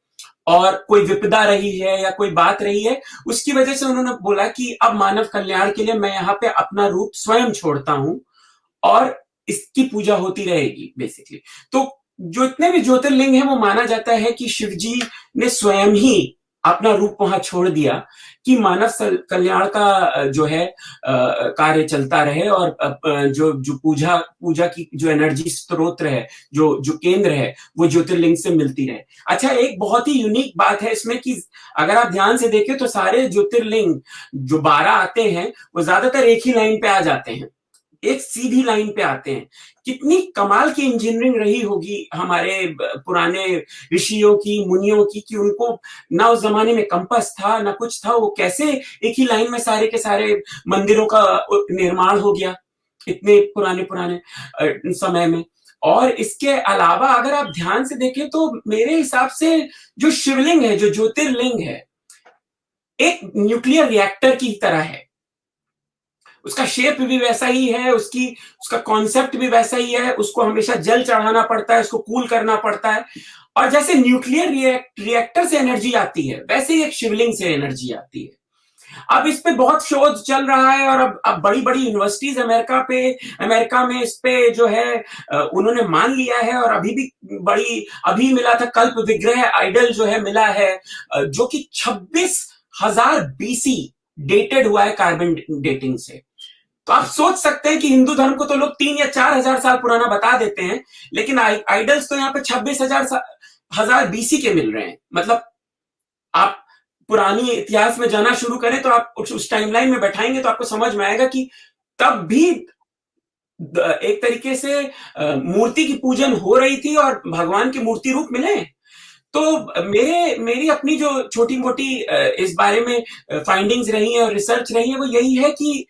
और कोई विपदा रही है या कोई बात रही है, उसकी वजह से उन्होंने बोला कि अब मानव कल्याण के लिए मैं यहाँ पे अपना रूप स्वयं छोड़ता हूं और इसकी पूजा होती रहेगी बेसिकली। तो जो इतने भी ज्योतिर्लिंग है वो माना जाता है कि शिव जी ने स्वयं ही अपना रूप वहां छोड़ दिया कि मानव कल्याण का जो है कार्य चलता रहे, और जो जो पूजा की जो एनर्जी स्रोत है, जो केंद्र है, वो ज्योतिर्लिंग से मिलती रहे। अच्छा, एक बहुत ही यूनिक बात है इसमें कि अगर आप ध्यान से देखें तो सारे ज्योतिर्लिंग जो 12 आते हैं वो ज्यादातर एक ही लाइन पे आ जाते हैं, एक सीधी लाइन पे आते हैं। कितनी कमाल की इंजीनियरिंग रही होगी हमारे पुराने ऋषियों की, मुनियों की, कि उनको ना उस जमाने में कंपास था ना कुछ था, वो कैसे एक ही लाइन में सारे के सारे मंदिरों का निर्माण हो गया इतने पुराने समय में। और इसके अलावा अगर आप ध्यान से देखें तो मेरे हिसाब से जो शिवलिंग है, जो ज्योतिर्लिंग है, एक न्यूक्लियर रिएक्टर की तरह है। उसका शेप भी वैसा ही है, उसका कॉन्सेप्ट भी वैसा ही है। उसको हमेशा जल चढ़ाना पड़ता है, उसको कूल करना पड़ता है। और जैसे न्यूक्लियर रिएक्टर से एनर्जी आती है, वैसे ही एक शिवलिंग से एनर्जी आती है। अब इस पे बहुत शोध चल रहा है, और अब बड़ी बड़ी यूनिवर्सिटीज अमेरिका में इस पे जो है उन्होंने मान लिया है। और अभी मिला था कल्प विग्रह आइडल जो है मिला है, जो कि 26,000 BC डेटेड हुआ है कार्बन डेटिंग से। तो आप सोच सकते हैं कि हिंदू धर्म को तो लोग 3 या 4,000 साल पुराना बता देते हैं, लेकिन आइडल्स तो यहाँ पे 26,000 BC के मिल रहे हैं। मतलब आप पुरानी इतिहास में जाना शुरू करें तो आप उस टाइमलाइन में बैठाएंगे तो आपको समझ में आएगा कि तब भी एक तरीके से मूर्ति की पूजन हो रही थी और भगवान के मूर्ति रूप मिले। तो मेरी अपनी जो छोटी मोटी इस बारे में फाइंडिंग्स रही है और रिसर्च रही है, वो यही है कि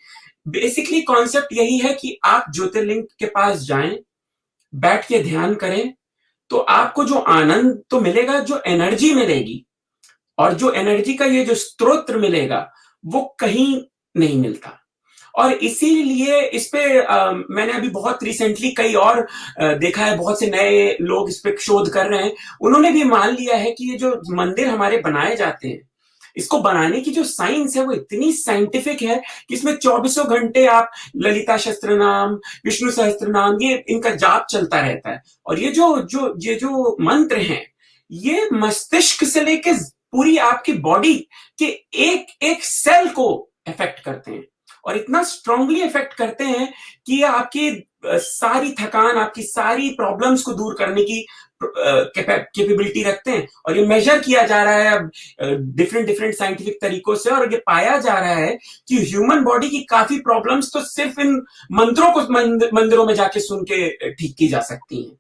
बेसिकली कॉन्सेप्ट यही है कि आप ज्योतिर्लिंग के पास जाएं, बैठ के ध्यान करें, तो आपको जो आनंद तो मिलेगा, जो एनर्जी मिलेगी और जो एनर्जी का ये जो स्रोत मिलेगा, वो कहीं नहीं मिलता। और इसीलिए इस पे मैंने अभी बहुत रिसेंटली कई और देखा है, बहुत से नए लोग इस पे शोध कर रहे हैं। उन्होंने भी मान लिया है कि ये जो मंदिर हमारे बनाए जाते हैं, इसको बनाने की जो साइंस है वो इतनी साइंटिफिक है कि इसमें 24 घंटे आप ललिता सहस्त्र नाम, विष्णु सहस्त्र नाम, ये इनका जाप चलता रहता है। और ये जो मंत्र हैं, ये मस्तिष्क से लेके पूरी आपकी बॉडी के एक एक सेल को इफेक्ट करते हैं, और इतना स्ट्रांगली इफेक्ट करते हैं कि आपकी सारी थकान, आपकी सारी प्रॉब्लम्स को दूर करने की कैपेबिलिटी रखते हैं। और ये मेजर किया जा रहा है अब डिफरेंट साइंटिफिक तरीकों से, और ये पाया जा रहा है कि ह्यूमन बॉडी की काफी प्रॉब्लम्स तो सिर्फ इन मंत्रों को मंदिरों में जाके सुन के ठीक की जा सकती हैं।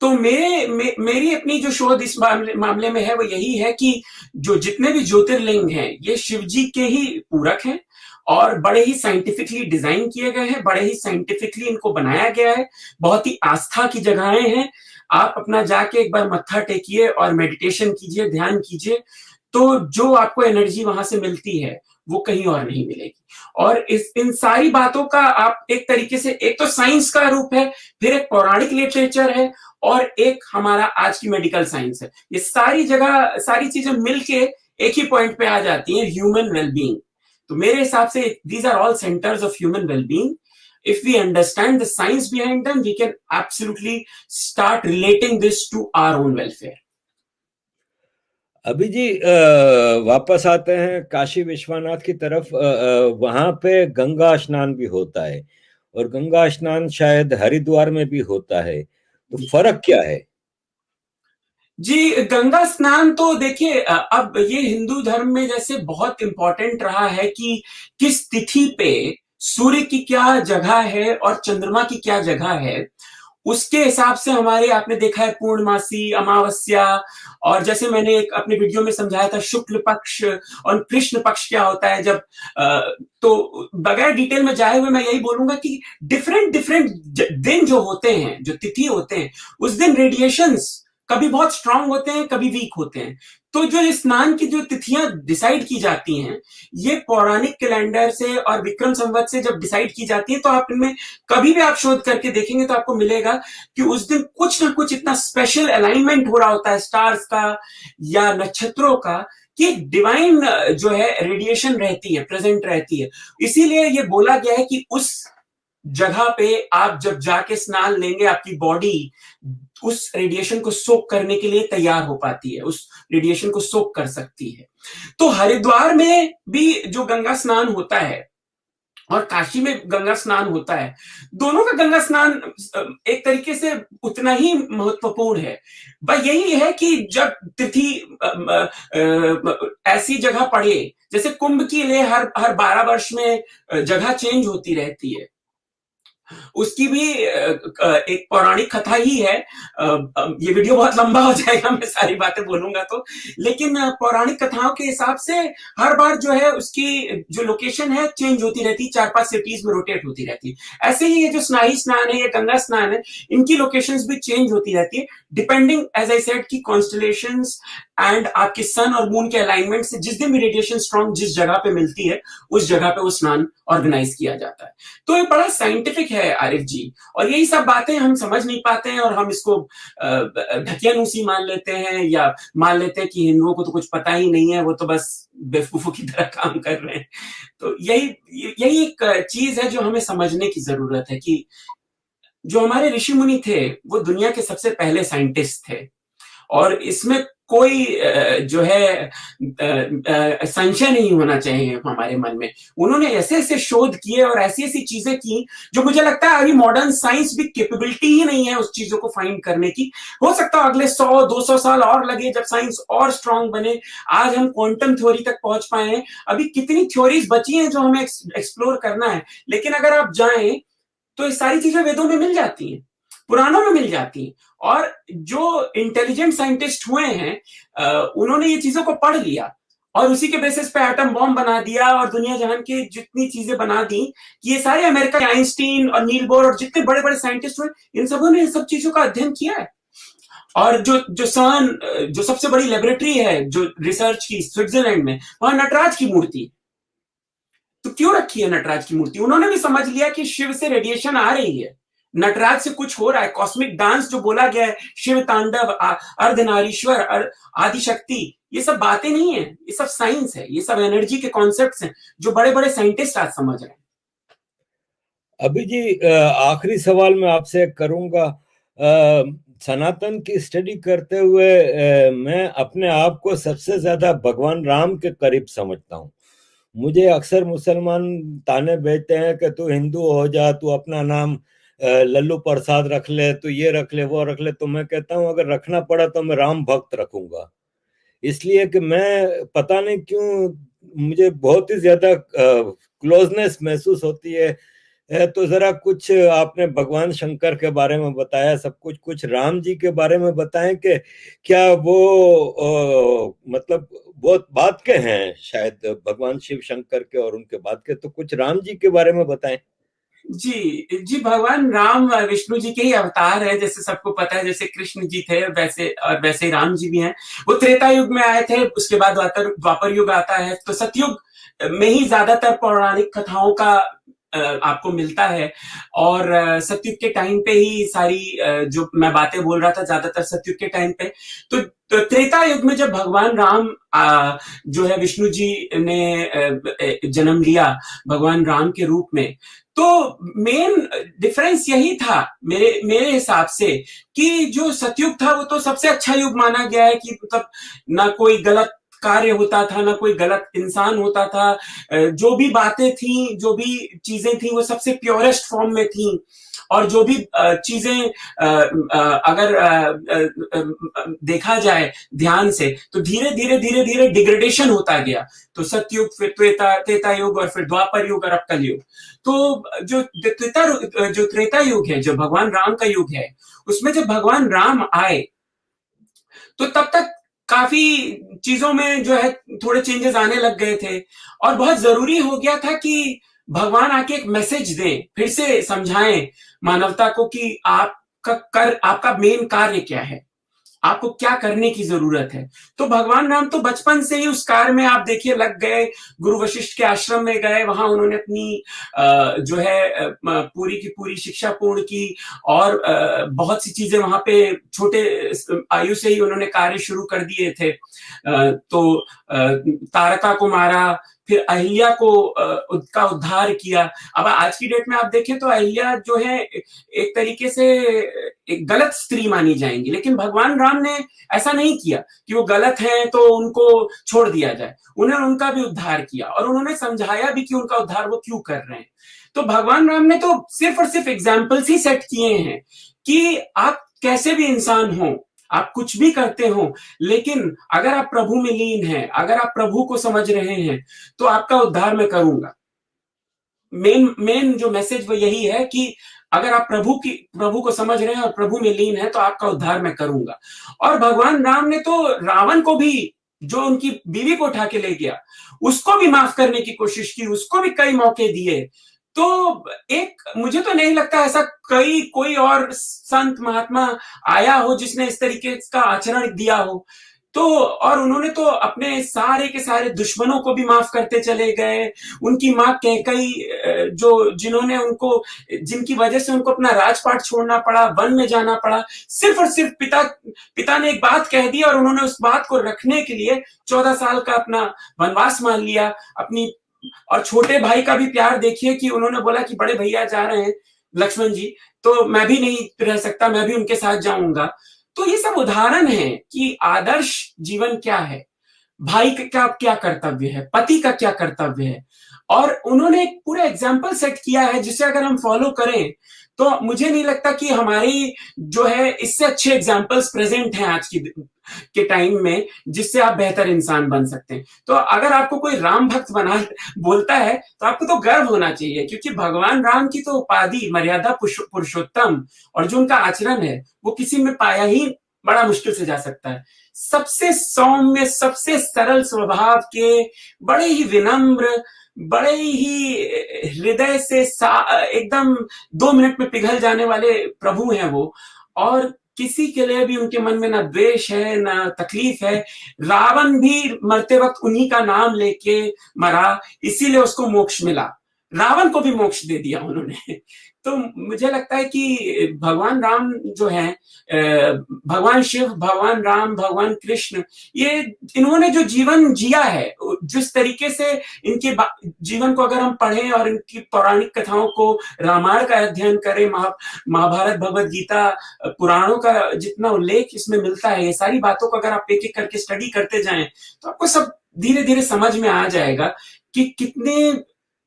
तो मेरी अपनी जो शोध इस मामले में है वो यही है कि जो जितने भी ज्योतिर्लिंग हैं, ये शिव जी के ही पूरक हैं, और बड़े ही साइंटिफिकली डिजाइन किए गए हैं, बड़े ही साइंटिफिकली इनको बनाया गया है। बहुत ही आस्था की जगहें हैं। आप अपना जाके एक बार मत्था टेकिए और मेडिटेशन कीजिए, ध्यान कीजिए, तो जो आपको एनर्जी वहां से मिलती है वो कहीं और नहीं मिलेगी। और इन सारी बातों का आप एक तरीके से, एक तो साइंस का रूप है, फिर एक पौराणिक लिटरेचर है, और एक हमारा आज की मेडिकल साइंस है। ये सारी चीजें मिलके एक ही पॉइंट पे आ जाती हैं, ह्यूमन वेलबींग। तो मेरे हिसाब से these are all centers of human well-being. If we understand the science behind them, we can absolutely start relating this to our own welfare. अभी जी वापस आते हैं काशी विश्वनाथ की तरफ। वहां पे गंगा स्नान भी होता है, और गंगा स्नान शायद हरिद्वार में भी होता है। तो फर्क क्या है? जी, गंगा स्नान तो देखिए अब ये हिंदू धर्म में जैसे बहुत इंपॉर्टेंट रहा है कि किस तिथि पे सूर्य की क्या जगह है और चंद्रमा की क्या जगह है, उसके हिसाब से हमारे आपने देखा है पूर्णमासी, अमावस्या, और जैसे मैंने एक अपने वीडियो में समझाया था शुक्ल पक्ष और कृष्ण पक्ष क्या होता है जब तो बगैर डिटेल में जाए हुए मैं यही बोलूंगा कि डिफरेंट डिफरेंट दिन जो होते हैं, जो तिथि होते हैं, उस दिन रेडिएशंस कभी बहुत स्ट्रांग होते हैं, कभी वीक होते हैं। तो जो स्नान की जो तिथियां डिसाइड की जाती हैं, ये पौराणिक कैलेंडर से और विक्रम संवत से जब डिसाइड की जाती है, तो आप इनमें कभी भी आप शोध करके देखेंगे तो आपको मिलेगा कि उस दिन कुछ ना कुछ इतना स्पेशल अलाइनमेंट हो रहा होता है स्टार्स का या नक्षत्रों का, कि डिवाइन जो है रेडिएशन रहती है, प्रेजेंट रहती है। इसीलिए ये बोला गया है कि उस जगह पे आप जब जाके स्नान लेंगे, आपकी बॉडी उस रेडिएशन को सोक करने के लिए तैयार हो पाती है, उस रेडिएशन को सोक कर सकती है। तो हरिद्वार में भी जो गंगा स्नान होता है और काशी में गंगा स्नान होता है, दोनों का गंगा स्नान एक तरीके से उतना ही महत्वपूर्ण है। बस यही है कि जब तिथि ऐसी जगह पड़े, जैसे कुंभ के लिए हर 12 वर्ष में जगह चेंज होती रहती है, उसकी भी एक पौराणिक कथा ही है। ये वीडियो बहुत लंबा हो जाएगा, मैं सारी बातें बोलूंगा तो, लेकिन पौराणिक कथाओं के हिसाब से हर बार जो है उसकी जो लोकेशन है चेंज होती रहती है, 4-5 सिटीज में रोटेट होती रहती है। ऐसे ही ये जो स्नाही स्नान है, ये गंगा स्नान है, इनकी लोकेशंस भी चेंज होती रहती है डिपेंडिंग, एज आई सेड, की कॉन्स्टलेशंस एंड आपके सन और मून के अलाइनमेंट से जिस दिन भी रेडिएशन स्ट्रॉन्ग जिस जगह पे मिलती है, उस जगह पे वो स्नान ऑर्गेनाइज किया जाता है। तो ये बड़ा साइंटिफिक है आरिफ जी, और यही सब बातें हम समझ नहीं पाते हैं और हम इसको ढकियानुसी मान लेते हैं, या मान लेते हैं कि हिंदुओं को तो कुछ पता ही नहीं है, वो तो बस बेवकूफों की तरह काम कर रहे हैं। तो यही एक चीज है जो हमें समझने की जरूरत है कि जो हमारे ऋषि मुनि थे वो दुनिया के सबसे पहले साइंटिस्ट थे, और इसमें कोई जो है संशय नहीं होना चाहिए हमारे मन में। उन्होंने ऐसे ऐसे शोध किए और ऐसी ऐसी चीजें की जो मुझे लगता है अभी मॉडर्न साइंस भी कैपेबिलिटी ही नहीं है उस चीजों को फाइंड करने की। हो सकता है अगले 100-200 साल और लगे जब साइंस और स्ट्रांग बने, आज हम क्वांटम थ्योरी तक पहुंच पाए हैं, अभी कितनी थ्योरीज बची हैं जो हमें एक्सप्लोर करना है। लेकिन अगर आप जाएं तो ये सारी चीजें वेदों में मिल जाती हैं, पुराणों में मिल जाती हैं, और जो इंटेलिजेंट साइंटिस्ट हुए हैं उन्होंने ये चीजों को पढ़ लिया और उसी के बेसिस पे एटम बॉम्ब बना दिया और दुनिया जहान की जितनी चीजें बना दी, कि ये सारे अमेरिका के आइंस्टीन और नील बोर और जितने बड़े बड़े साइंटिस्ट हुए, इन सबों ने इन सब चीजों का अध्ययन किया है। और जो सन जो सबसे बड़ी लेबोरेटरी है जो रिसर्च की स्विट्जरलैंड में, वहां नटराज की मूर्ति, तो क्यों रखी है नटराज की मूर्ति? उन्होंने भी समझ लिया कि शिव से रेडिएशन आ रही है, नटराज से कुछ हो रहा है, कॉस्मिक डांस जो बोला गया है, शिव तांडव, अर्धनारीश्वर, आदिशक्ति, ये सब बातें नहीं है, ये सब साइंस है, ये सब एनर्जी के कॉन्सेप्ट्स हैं जो बड़े बड़े साइंटिस्ट आज समझ रहे हैं। अभी जी आखिरी सवाल मैं आपसे करूंगा। सनातन की स्टडी करते हुए मैं अपने आप को सबसे ज्यादा भगवान राम के करीब समझता हूँ। मुझे अक्सर मुसलमान ताने भेजते हैं कि तू हिंदू हो जा, तू अपना नाम लल्लू प्रसाद रख ले, तू ये रख ले, वो रख ले। तो मैं कहता हूँ अगर रखना पड़ा तो मैं राम भक्त रखूंगा, इसलिए कि मैं पता नहीं क्यों मुझे बहुत ही ज्यादा क्लोजनेस महसूस होती है। तो जरा कुछ आपने भगवान शंकर के बारे में बताया सब कुछ राम जी के बारे में बताएं कि क्या वो मतलब बहुत बात के हैं शायद भगवान शिव शंकर के और उनके बाद के, तो कुछ राम जी के बारे में बताएं। जी, भगवान राम विष्णु जी के ही अवतार है, जैसे सबको पता है। जैसे कृष्ण जी थे वैसे राम जी भी हैं। वो त्रेता युग में आए थे, उसके बाद द्वापर युग आता है, तो सतयुग में ही ज्यादातर पौराणिक कथाओं का आपको मिलता है, और सतयुग के टाइम पे ही सारी जो मैं बातें बोल रहा था ज्यादातर सतयुग के टाइम पे। तो त्रेता युग में जब भगवान राम जो है विष्णु जी ने जन्म लिया भगवान राम के रूप में, तो मेन डिफरेंस यही था मेरे हिसाब से कि जो सतयुग था वो तो सबसे अच्छा युग माना गया है, कि मतलब ना कोई गलत कार्य होता था, ना कोई गलत इंसान होता था। जो भी बातें थी, जो भी चीजें थी, वो सबसे प्योरेस्ट फॉर्म में थी। और जो भी चीजें अगर देखा जाए ध्यान से, तो धीरे धीरे डिग्रेडेशन होता गया। तो सतयुग, फिर त्रेता युग, और फिर द्वापर युग, और अब कलयुग। तो जो त्रेता युग है, जो भगवान राम का युग है, उसमें जब भगवान राम आए तो तब तक काफी चीजों में जो है थोड़े चेंजेस आने लग गए थे, और बहुत जरूरी हो गया था कि भगवान आके एक मैसेज दें, फिर से समझाएं मानवता को कि आपका मेन कार्य क्या है, आपको क्या करने की जरूरत है। तो भगवान राम तो बचपन से ही उस कार्य में, आप देखिए, लग गए। गुरु वशिष्ठ के आश्रम में गए, वहां उन्होंने अपनी जो है पूरी की पूरी शिक्षा पूर्ण की, और बहुत सी चीजें वहां पे छोटे आयु से ही उन्होंने कार्य शुरू कर दिए थे। तो तारका को मारा, फिर अहिल्या को का उद्धार किया। अब आज की डेट में आप देखें तो अहिल्या जो है एक तरीके से एक गलत स्त्री मानी जाएंगी, लेकिन भगवान राम ने ऐसा नहीं किया कि वो गलत है तो उनको छोड़ दिया जाए। उन्होंने उनका भी उद्धार किया, और उन्होंने समझाया भी कि उनका उद्धार वो क्यों कर रहे हैं। तो भगवान राम ने तो सिर्फ और सिर्फ एग्जाम्पल्स ही सेट किए हैं कि आप कैसे भी इंसान हो, आप कुछ भी करते हो, लेकिन अगर आप प्रभु में लीन हैं, अगर आप प्रभु को समझ रहे हैं, तो आपका उद्धार मैं करूंगा। मेन जो मैसेज वो यही है कि अगर आप प्रभु को समझ रहे हैं और प्रभु में लीन है, तो आपका उद्धार मैं करूंगा। और भगवान राम ने तो रावण को भी, जो उनकी बीवी को उठा के ले गया, उसको भी माफ करने की कोशिश की, उसको भी कई मौके दिए। तो एक, मुझे तो नहीं लगता ऐसा कोई और संत महात्मा आया हो जिसने इस तरीके का आचरण दिया हो। तो और उन्होंने तो अपने सारे के सारे दुश्मनों को भी माफ करते चले गए। उनकी माँ कैकेयी, जिनकी वजह से उनको अपना राजपाट छोड़ना पड़ा, वन में जाना पड़ा, सिर्फ और सिर्फ पिता ने एक बात कह दी, और उन्होंने उस बात को रखने के लिए 14 साल का अपना वनवास मान लिया अपनी। और छोटे भाई का भी प्यार देखिए कि उन्होंने बोला कि बड़े भैया जा रहे हैं लक्ष्मण जी, तो मैं भी नहीं रह सकता, मैं भी उनके साथ जाऊंगा। तो ये सब उदाहरण है कि आदर्श जीवन क्या है, भाई का क्या कर्तव्य है, पति का क्या कर्तव्य है। और उन्होंने एक पूरा एग्जाम्पल सेट किया है जिसे अगर हम फॉलो करें, तो मुझे नहीं लगता कि हमारी जो है इससे अच्छे एग्जाम्पल्स प्रेजेंट हैं आज के टाइम में, जिससे आप बेहतर इंसान बन सकते हैं। तो अगर आपको कोई राम भक्त बोलता है, तो आपको तो गर्व होना चाहिए, क्योंकि भगवान राम की तो उपाधि मर्यादा पुरुषोत्तम, और जो उनका आचरण है वो किसी में पाया ही बड़ा मुश्किल से जा सकता है। सबसे सौम्य, सबसे सरल स्वभाव के, बड़े ही विनम्र, बड़े ही हृदय से एकदम 2 मिनट में पिघल जाने वाले प्रभु हैं वो। और किसी के लिए भी उनके मन में ना द्वेष है, ना तकलीफ है। रावण भी मरते वक्त उन्हीं का नाम लेके मरा, इसीलिए उसको मोक्ष मिला। रावण को भी मोक्ष दे दिया उन्होंने। तो मुझे लगता है कि भगवान राम जो है, भगवान शिव, भगवान राम, भगवान कृष्ण, इन्होंने जो जीवन जिया है, जिस तरीके से इनके जीवन को अगर हम पढ़ें और इनकी पौराणिक कथाओं को, रामायण का अध्ययन करें, महाभारत, भगवद गीता, पुराणों का जितना उल्लेख इसमें मिलता है, ये सारी बातों को अगर आप एक एक करके स्टडी करते जाएं, तो आपको सब धीरे धीरे समझ में आ जाएगा कि कितने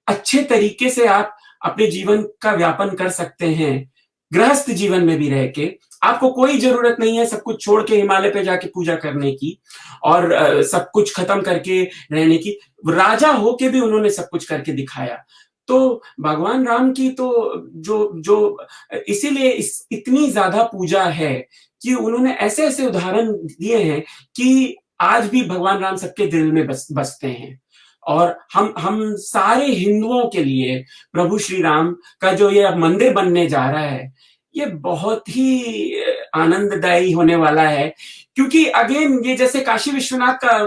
अच्छे तरीके से आप अपने जीवन का व्यापन कर सकते हैं। गृहस्थ जीवन में भी रह के आपको कोई जरूरत नहीं है सब कुछ छोड़ के हिमालय पे जाके पूजा करने की, और सब कुछ खत्म करके रहने की। राजा होके भी उन्होंने सब कुछ करके दिखाया। तो भगवान राम की तो जो इसीलिए इतनी ज्यादा पूजा है कि उन्होंने ऐसे ऐसे उदाहरण दिए हैं कि आज भी भगवान राम सबके दिल में बसते हैं। और हम सारे हिंदुओं के लिए प्रभु श्री राम का जो ये मंदिर बनने जा रहा है, ये बहुत ही आनंददायी होने वाला है। क्योंकि अगेन, ये जैसे काशी विश्वनाथ का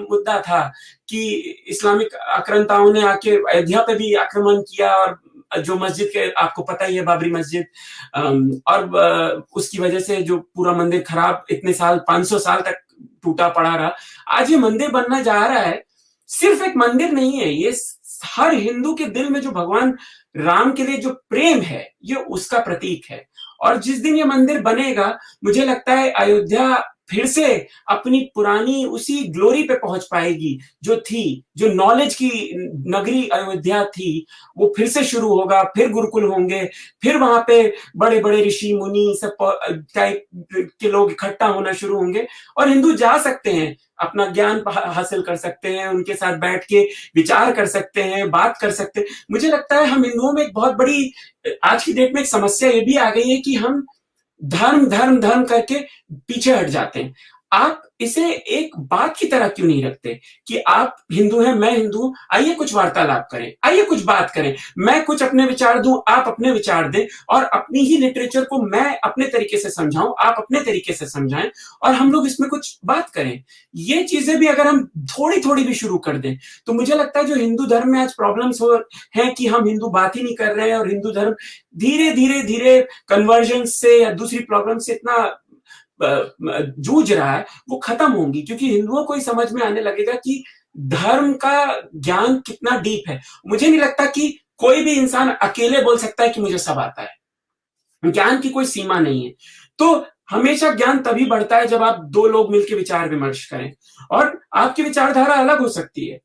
मुद्दा था कि इस्लामिक आक्रांताओं ने आके अयोध्या पे भी आक्रमण किया, और जो मस्जिद के आपको पता ही है, बाबरी मस्जिद, और उसकी वजह से जो पूरा मंदिर खराब, इतने साल, 500 साल तक टूटा पड़ा रहा। आज ये मंदिर बनना जा रहा है, सिर्फ एक मंदिर नहीं है, ये हर हिंदू के दिल में जो भगवान राम के लिए जो प्रेम है, ये उसका प्रतीक है। और जिस दिन ये मंदिर बनेगा, मुझे लगता है अयोध्या फिर से अपनी पुरानी उसी ग्लोरी पे पहुंच पाएगी जो थी, जो नॉलेज की नगरी अयोध्या थी, वो फिर से शुरू होगा, फिर गुरुकुल होंगे, फिर वहां पे बड़े बड़े ऋषि मुनि सब टाइप के लोग इकट्ठा होना शुरू होंगे और हिंदू जा सकते हैं, अपना ज्ञान हासिल कर सकते हैं, उनके साथ बैठ के विचार कर सकते हैं, बात कर सकते हैं। मुझे लगता है हम हिंदुओं में एक बहुत बड़ी आज की डेट में एक समस्या ये भी आ गई है कि हम धर्म धर्म धर्म करके पीछे हट जाते हैं। आप इसे एक बात की तरह क्यों नहीं रखते कि आप हिंदू हैं, मैं हिंदू, आइए कुछ वार्तालाप करें, आइए कुछ बात करें, मैं कुछ अपने विचार दूं, आप अपने विचार दें, और अपनी ही लिटरेचर को मैं अपने तरीके से समझाऊं, आप अपने तरीके से समझाएं, और हम लोग इसमें कुछ बात करें। ये चीजें भी अगर हम थोड़ी थोड़ी भी शुरू कर दें तो मुझे लगता है जो हिंदू धर्म में आज प्रॉब्लम्स हो हैं कि हम हिंदू बात ही नहीं कर रहे हैं और हिंदू धर्म धीरे धीरे धीरे कन्वर्जन से या दूसरी प्रॉब्लम से इतना जूझ रहा है, वो खत्म होंगी, क्योंकि हिंदुओं को ही समझ में आने लगेगा कि धर्म का ज्ञान कितना डीप है। मुझे नहीं लगता कि कोई भी इंसान अकेले बोल सकता है कि मुझे सब आता है। ज्ञान की कोई सीमा नहीं है। तो हमेशा ज्ञान तभी बढ़ता है जब आप दो लोग मिलकर विचार विमर्श करें, और आपकी विचारधारा अलग हो सकती है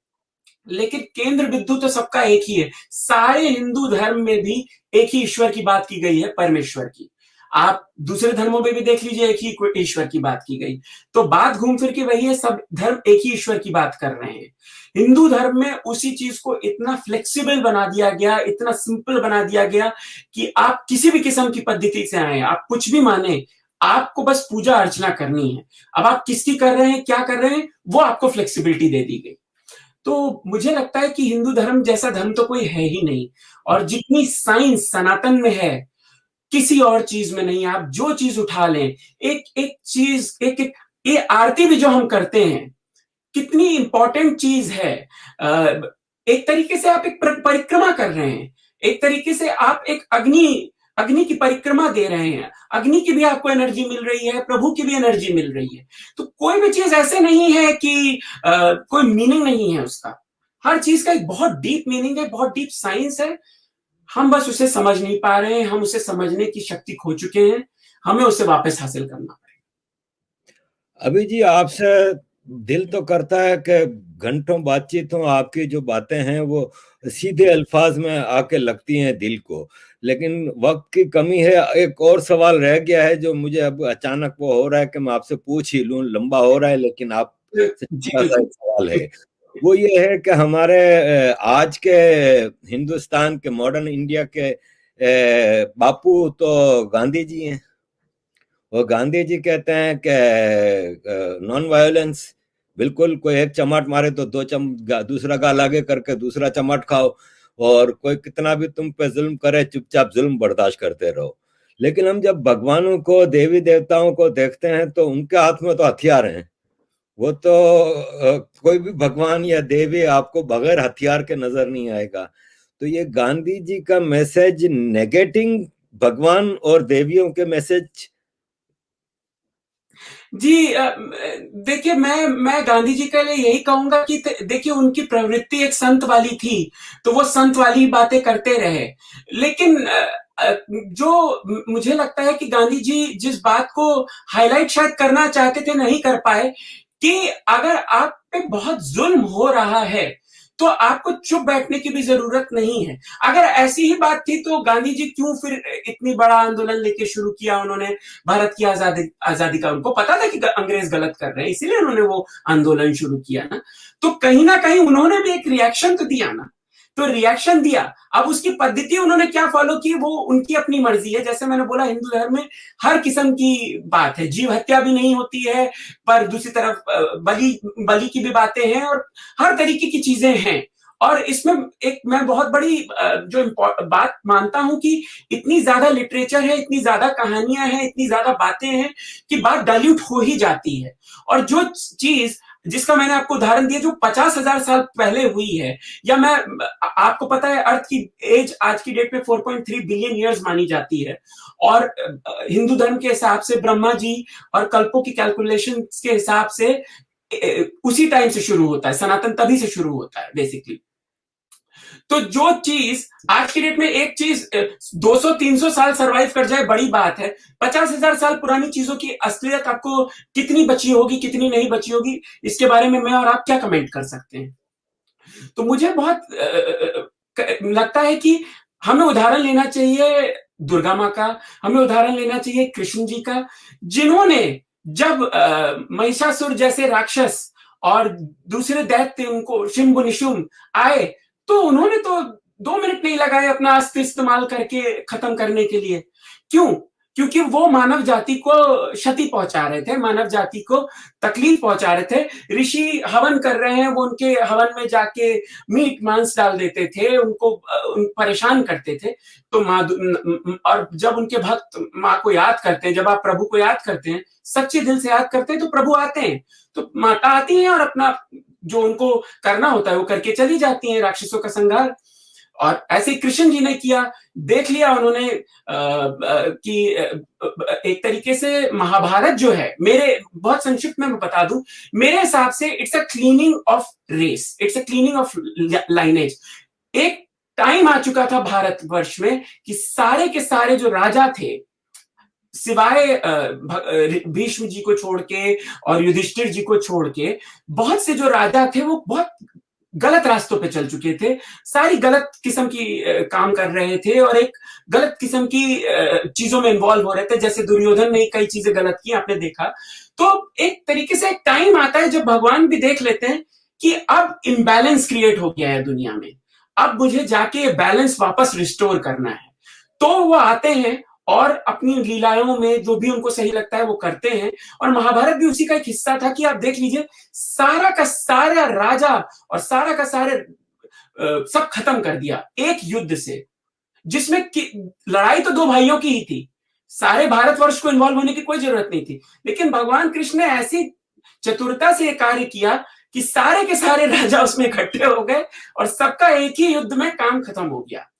लेकिन केंद्र बिंदु तो सबका एक ही है। सारे हिंदू धर्म में भी एक ही ईश्वर की बात की गई है, परमेश्वर की। आप दूसरे धर्मों में भी देख लीजिए, एक ही ईश्वर की बात की गई। तो बात घूम फिर के वही है, सब धर्म एक ही ईश्वर की बात कर रहे हैं। हिंदू धर्म में उसी चीज को इतना फ्लेक्सिबल बना दिया गया, इतना सिंपल बना दिया गया कि आप किसी भी किस्म की पद्धति से आए, आप कुछ भी माने, आपको बस पूजा अर्चना करनी है। अब आप किसकी कर रहे हैं, क्या कर रहे हैं, वो आपको फ्लेक्सिबिलिटी दे दी गई। तो मुझे लगता है कि हिंदू धर्म जैसा धर्म तो कोई है ही नहीं, और जितनी साइंस सनातन में है किसी और चीज में नहीं। आप जो चीज उठा लें, एक एक चीज, एक एक ये आरती भी जो हम करते हैं कितनी इंपॉर्टेंट चीज है। एक तरीके से आप एक परिक्रमा कर रहे हैं, एक तरीके से आप एक अग्नि की परिक्रमा दे रहे हैं। अग्नि की भी आपको एनर्जी मिल रही है, प्रभु की भी एनर्जी मिल रही है। तो कोई भी चीज ऐसे नहीं है कि कोई मीनिंग नहीं है उसका। हर चीज का एक बहुत डीप मीनिंग है, बहुत डीप साइंस है। हम बस उसे समझ नहीं पा रहे हैं, हम उसे समझने की शक्ति खो चुके हैं, हमें उसे वापस हासिल करना पड़ेगा। अभी जी आपसे दिल तो करता है कि घंटों बातचीत हो, आपकी जो बातें हैं वो सीधे अल्फाज में आके लगती हैं दिल को, लेकिन वक्त की कमी है। एक और सवाल रह गया है जो मुझे अब अचानक वो हो रहा है कि मैं आपसे पूछ ही लूं, लंबा हो रहा है लेकिन आप सा एक सवाल है, वो ये है कि हमारे आज के हिंदुस्तान के मॉडर्न इंडिया के बापू तो गांधी जी हैं। और गांधी जी कहते हैं कि नॉन वायलेंस, बिल्कुल, कोई एक चमाट मारे तो दूसरा गाल आगे करके दूसरा चमाट खाओ, और कोई कितना भी तुम पे जुल्म करे चुपचाप जुल्म बर्दाश्त करते रहो। लेकिन हम जब भगवानों को, देवी देवताओं को देखते हैं तो उनके हाथ में तो हथियार हैं। वो तो कोई भी भगवान या देवी आपको बगैर हथियार के नजर नहीं आएगा। तो ये गांधी जी का मैसेज नेगेटिंग भगवान और देवियों के मैसेज। जी देखिए, मैं गांधी जी के लिए यही कहूंगा कि देखिए, उनकी प्रवृत्ति एक संत वाली थी, तो वो संत वाली बातें करते रहे। लेकिन जो मुझे लगता है कि गांधी जी जिस बात को हाईलाइट शायद करना चाहते थे नहीं कर पाए, कि अगर आप पे बहुत जुल्म हो रहा है तो आपको चुप बैठने की भी जरूरत नहीं है। अगर ऐसी ही बात थी तो गांधी जी क्यों फिर इतनी बड़ा आंदोलन लेके शुरू किया उन्होंने भारत की आजादी का? उनको पता था कि अंग्रेज गलत कर रहे हैं, इसीलिए उन्होंने वो आंदोलन शुरू किया ना। तो कहीं ना कहीं उन्होंने भी एक रिएक्शन तो दिया ना, तो रिएक्शन दिया। अब उसकी पद्धति उन्होंने क्या फॉलो की वो उनकी अपनी मर्जी है। जैसे मैंने बोला, हिंदू धर्म में हर किस्म की बात है, जीव हत्या भी नहीं होती है, पर दूसरी तरफ बलि की भी बातें हैं, और हर तरीके की चीजें हैं। और इसमें एक मैं बहुत बड़ी जो बात मानता हूं कि इतनी ज्यादा लिटरेचर है, इतनी ज्यादा कहानियां हैं, इतनी ज्यादा बातें हैं कि बात डाइल्यूट हो ही जाती है। और जो चीज जिसका मैंने आपको उदाहरण दिया जो 50,000 साल पहले हुई है, या मैं आपको पता है अर्थ की एज आज की डेट में 4.3 बिलियन ईयर्स मानी जाती है, और हिंदू धर्म के हिसाब से ब्रह्मा जी और कल्पों की कैलकुलेशन के हिसाब से उसी टाइम से शुरू होता है, सनातन तभी से शुरू होता है बेसिकली। तो जो चीज आज की डेट में एक चीज 200-300 साल सरवाइव कर जाए बड़ी बात है, 50,000 साल पुरानी चीजों की असलियत आपको कितनी बची होगी, कितनी नहीं बची होगी, इसके बारे में मैं और आप क्या कमेंट कर सकते हैं। तो मुझे बहुत लगता है कि हमें उदाहरण लेना चाहिए दुर्गा माँ का, हमें उदाहरण लेना चाहिए कृष्ण जी का, जिन्होंने जब महिषासुर जैसे राक्षस और दूसरे दैत्य उनको शुंभ निशुंभ आए, तो उन्होंने तो 2 मिनट नहीं लगाए अपना अस्त्र इस्तेमाल करके खत्म करने के लिए। क्यों? क्योंकि वो मानव जाति को क्षति पहुंचा रहे थे, मानव जाति को तकलीफ पहुंचा रहे थे। ऋषि हवन कर रहे हैं, वो उनके हवन में जाके मीट मांस डाल देते थे, उनको परेशान करते थे। तो माँ, और जब उनके भक्त माँ को याद करते हैं, जब आप प्रभु को याद करते हैं, सच्चे दिल से याद करते हैं, तो प्रभु आते हैं। तो माता आती है और अपना जो उनको करना होता है वो करके चली जाती हैं, राक्षसों का संहार। और ऐसे कृष्ण जी ने किया, देख लिया उन्होंने कि एक तरीके से महाभारत जो है, मेरे बहुत संक्षिप्त में बता दूं, मेरे हिसाब से it's a cleaning of race, it's a cleaning of lineage. एक टाइम आ चुका था भारतवर्ष में कि सारे के सारे जो राजा थे, सिवाय भीष्म जी को छोड़ के और युधिष्ठिर जी को छोड़ के, बहुत से जो राजा थे वो बहुत गलत रास्तों पे चल चुके थे, सारी गलत किस्म की काम कर रहे थे और एक गलत किस्म की चीजों में इन्वॉल्व हो रहे थे। जैसे दुर्योधन ने कई चीजें गलत की, आपने देखा। तो एक तरीके से एक टाइम आता है जब भगवान भी देख लेते हैं कि अब इम्बैलेंस क्रिएट हो गया है दुनिया में, अब मुझे जाके बैलेंस वापस रिस्टोर करना है। तो वो आते हैं और अपनी लीलाओं में जो भी उनको सही लगता है वो करते हैं। और महाभारत भी उसी का एक हिस्सा था कि आप देख लीजिए, सारा का सारा राजा और सारा का सारे सब खत्म कर दिया एक युद्ध से, जिसमें लड़ाई तो 2 भाइयों की ही थी, सारे भारतवर्ष को इन्वॉल्व होने की कोई जरूरत नहीं थी। लेकिन भगवान कृष्ण ने ऐसी चतुरता से कार्य किया कि सारे के सारे राजा उसमें इकट्ठे हो गए और सबका एक ही युद्ध में काम खत्म हो गया।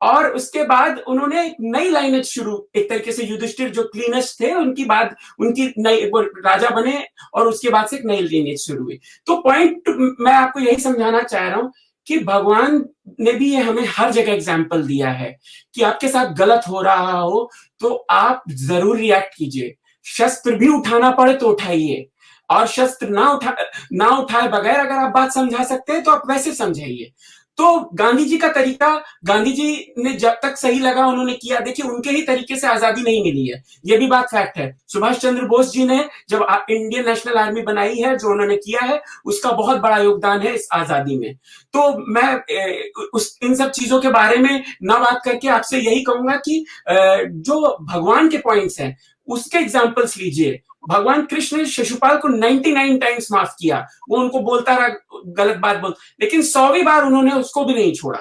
और उसके बाद उन्होंने एक नई लाइनेज शुरू, एक तरीके से युधिष्ठिर जो क्लीनेस्ट थे उनकी बाद उनकी नई राजा बने और उसके बाद से एक नई लाइनेज शुरू हुई। तो पॉइंट मैं आपको यही समझाना चाह रहा हूं कि भगवान ने भी ये हमें हर जगह एग्जाम्पल दिया है कि आपके साथ गलत हो रहा हो तो आप जरूर रिएक्ट कीजिए, शस्त्र भी उठाना पड़े तो उठाइए, और शस्त्र ना उठाए बगैर अगर आप बात समझा सकते हैं तो आप वैसे समझाइए। तो गांधी जी का तरीका, गांधी जी ने जब तक सही लगा उन्होंने किया। देखिए, उनके ही तरीके से आजादी नहीं मिली है, ये भी बात फैक्ट है। सुभाष चंद्र बोस जी ने जब इंडियन नेशनल आर्मी बनाई है, जो उन्होंने किया है, उसका बहुत बड़ा योगदान है इस आजादी में। तो मैं इन सब चीजों के बारे में ना बात करके आपसे यही कहूंगा कि जो भगवान के पॉइंट्स हैं उसके एग्जाम्पल्स लीजिए। भगवान कृष्ण ने शिशुपाल को 99 टाइम्स माफ किया, वो उनको बोलता रहा गलत बात बोल, लेकिन 100वीं बार उन्होंने उसको भी नहीं छोड़ा।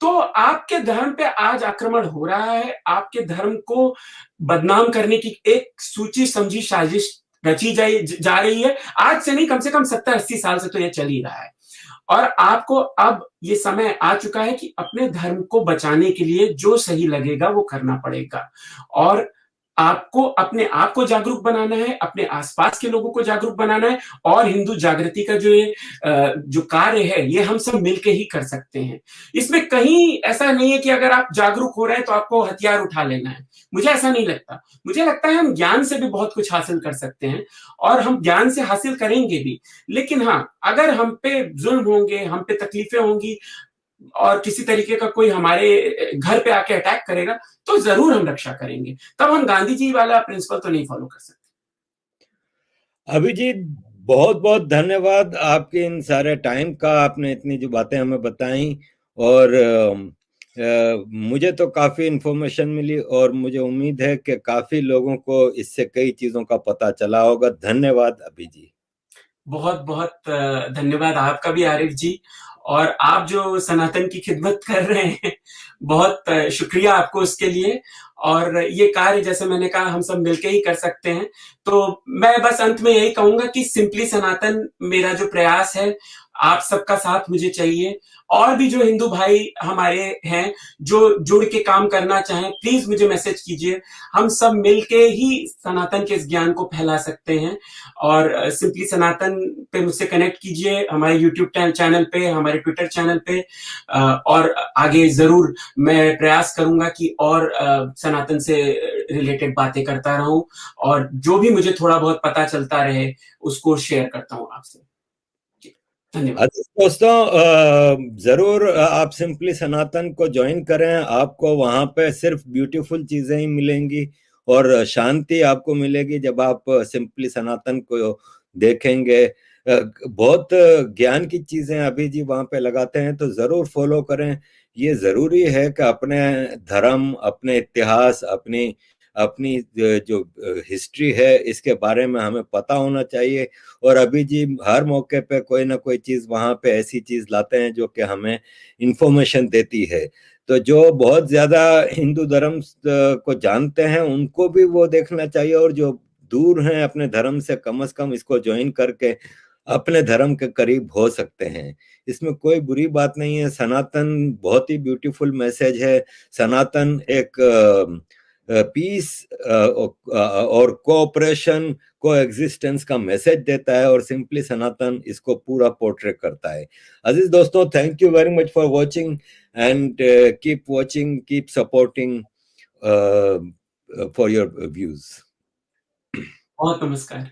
तो आपके धर्म पे आज आक्रमण हो रहा है, आपके धर्म को बदनाम करने की एक सूची समझी साजिश रची जा रही है। आज से नहीं, कम से कम 70-80 साल से तो ये चल ही रहा है। और आपको अब ये समय आ चुका है कि अपने धर्म को बचाने के लिए जो सही लगेगा वो करना पड़ेगा। और आपको अपने आप को जागरूक बनाना है, अपने आसपास के लोगों को जागरूक बनाना है, और हिंदू जागृति का जो कार्य है ये हम सब मिलके ही कर सकते हैं। इसमें कहीं ऐसा नहीं है कि अगर आप जागरूक हो रहे हैं तो आपको हथियार उठा लेना है, मुझे ऐसा नहीं लगता। मुझे लगता है हम ज्ञान से भी बहुत कुछ हासिल कर सकते हैं और हम ज्ञान से हासिल करेंगे भी। लेकिन हाँ, अगर हम पे जुल्म होंगे, हम पे तकलीफें होंगी और किसी तरीके का कोई हमारे घर पे आके अटैक करेगा तो जरूर हम रक्षा करेंगे। तब हम गांधी जी वाला प्रिंसिपल तो नहीं फॉलो कर सकते। अभिजीत, बहुत बहुत धन्यवाद आपके इन सारे टाइम का, आपने इतनी जो बातें हमें बताई और मुझे तो काफी इंफॉर्मेशन मिली और मुझे उम्मीद है कि काफी लोगों को इससे कई चीजों का पता चला होगा। धन्यवाद अभिजीत। बहुत बहुत धन्यवाद आपका भी आरिफ जी। और आप जो सनातन की खिदमत कर रहे हैं, बहुत शुक्रिया आपको उसके लिए। और ये कार्य जैसे मैंने कहा हम सब मिलके ही कर सकते हैं। तो मैं बस अंत में यही कहूंगा कि सिंपली सनातन मेरा जो प्रयास है, आप सबका साथ मुझे चाहिए। और भी जो हिंदू भाई हमारे हैं जो जुड़ के काम करना चाहें, प्लीज मुझे मैसेज कीजिए। हम सब मिलके ही सनातन के इस ज्ञान को फैला सकते हैं। और सिंपली सनातन पे मुझसे कनेक्ट कीजिए, हमारे यूट्यूब चैनल पे, हमारे ट्विटर चैनल पे। और आगे जरूर मैं प्रयास करूंगा कि और सनातन से रिलेटेड बातें करता रहूं, और जो भी मुझे थोड़ा बहुत पता चलता रहे उसको शेयर करता हूं आपसे। धन्यवाद दोस्तों, जरूर आप सिंपली सनातन को ज्वाइन करें। आपको वहां पे सिर्फ ब्यूटीफुल चीजें ही मिलेंगी और शांति आपको मिलेगी जब आप सिंपली सनातन को देखेंगे। बहुत ज्ञान की चीजें अभी जी वहां पे लगाते हैं, तो जरूर फॉलो करें। ये जरूरी है कि अपने धर्म, अपने इतिहास, अपनी अपनी जो हिस्ट्री है इसके बारे में हमें पता होना चाहिए। और अभी जी हर मौके पे कोई ना कोई चीज वहां पे ऐसी चीज लाते हैं जो कि हमें इंफॉर्मेशन देती है। तो जो बहुत ज्यादा हिंदू धर्म को जानते हैं उनको भी वो देखना चाहिए, और जो दूर हैं अपने धर्म से कम इसको ज्वाइन करके अपने धर्म के करीब हो सकते हैं। इसमें कोई बुरी बात नहीं है। सनातन बहुत ही ब्यूटीफुल मैसेज है। सनातन एक पीस और कोऑपरेशन, को एग्जिस्टेंस का मैसेज देता है, और सिंपली सनातन इसको पूरा पोर्ट्रेट करता है। अजीज दोस्तों, thank you very much for watching, and keep watching, keep supporting for your views. बहुत नमस्कार।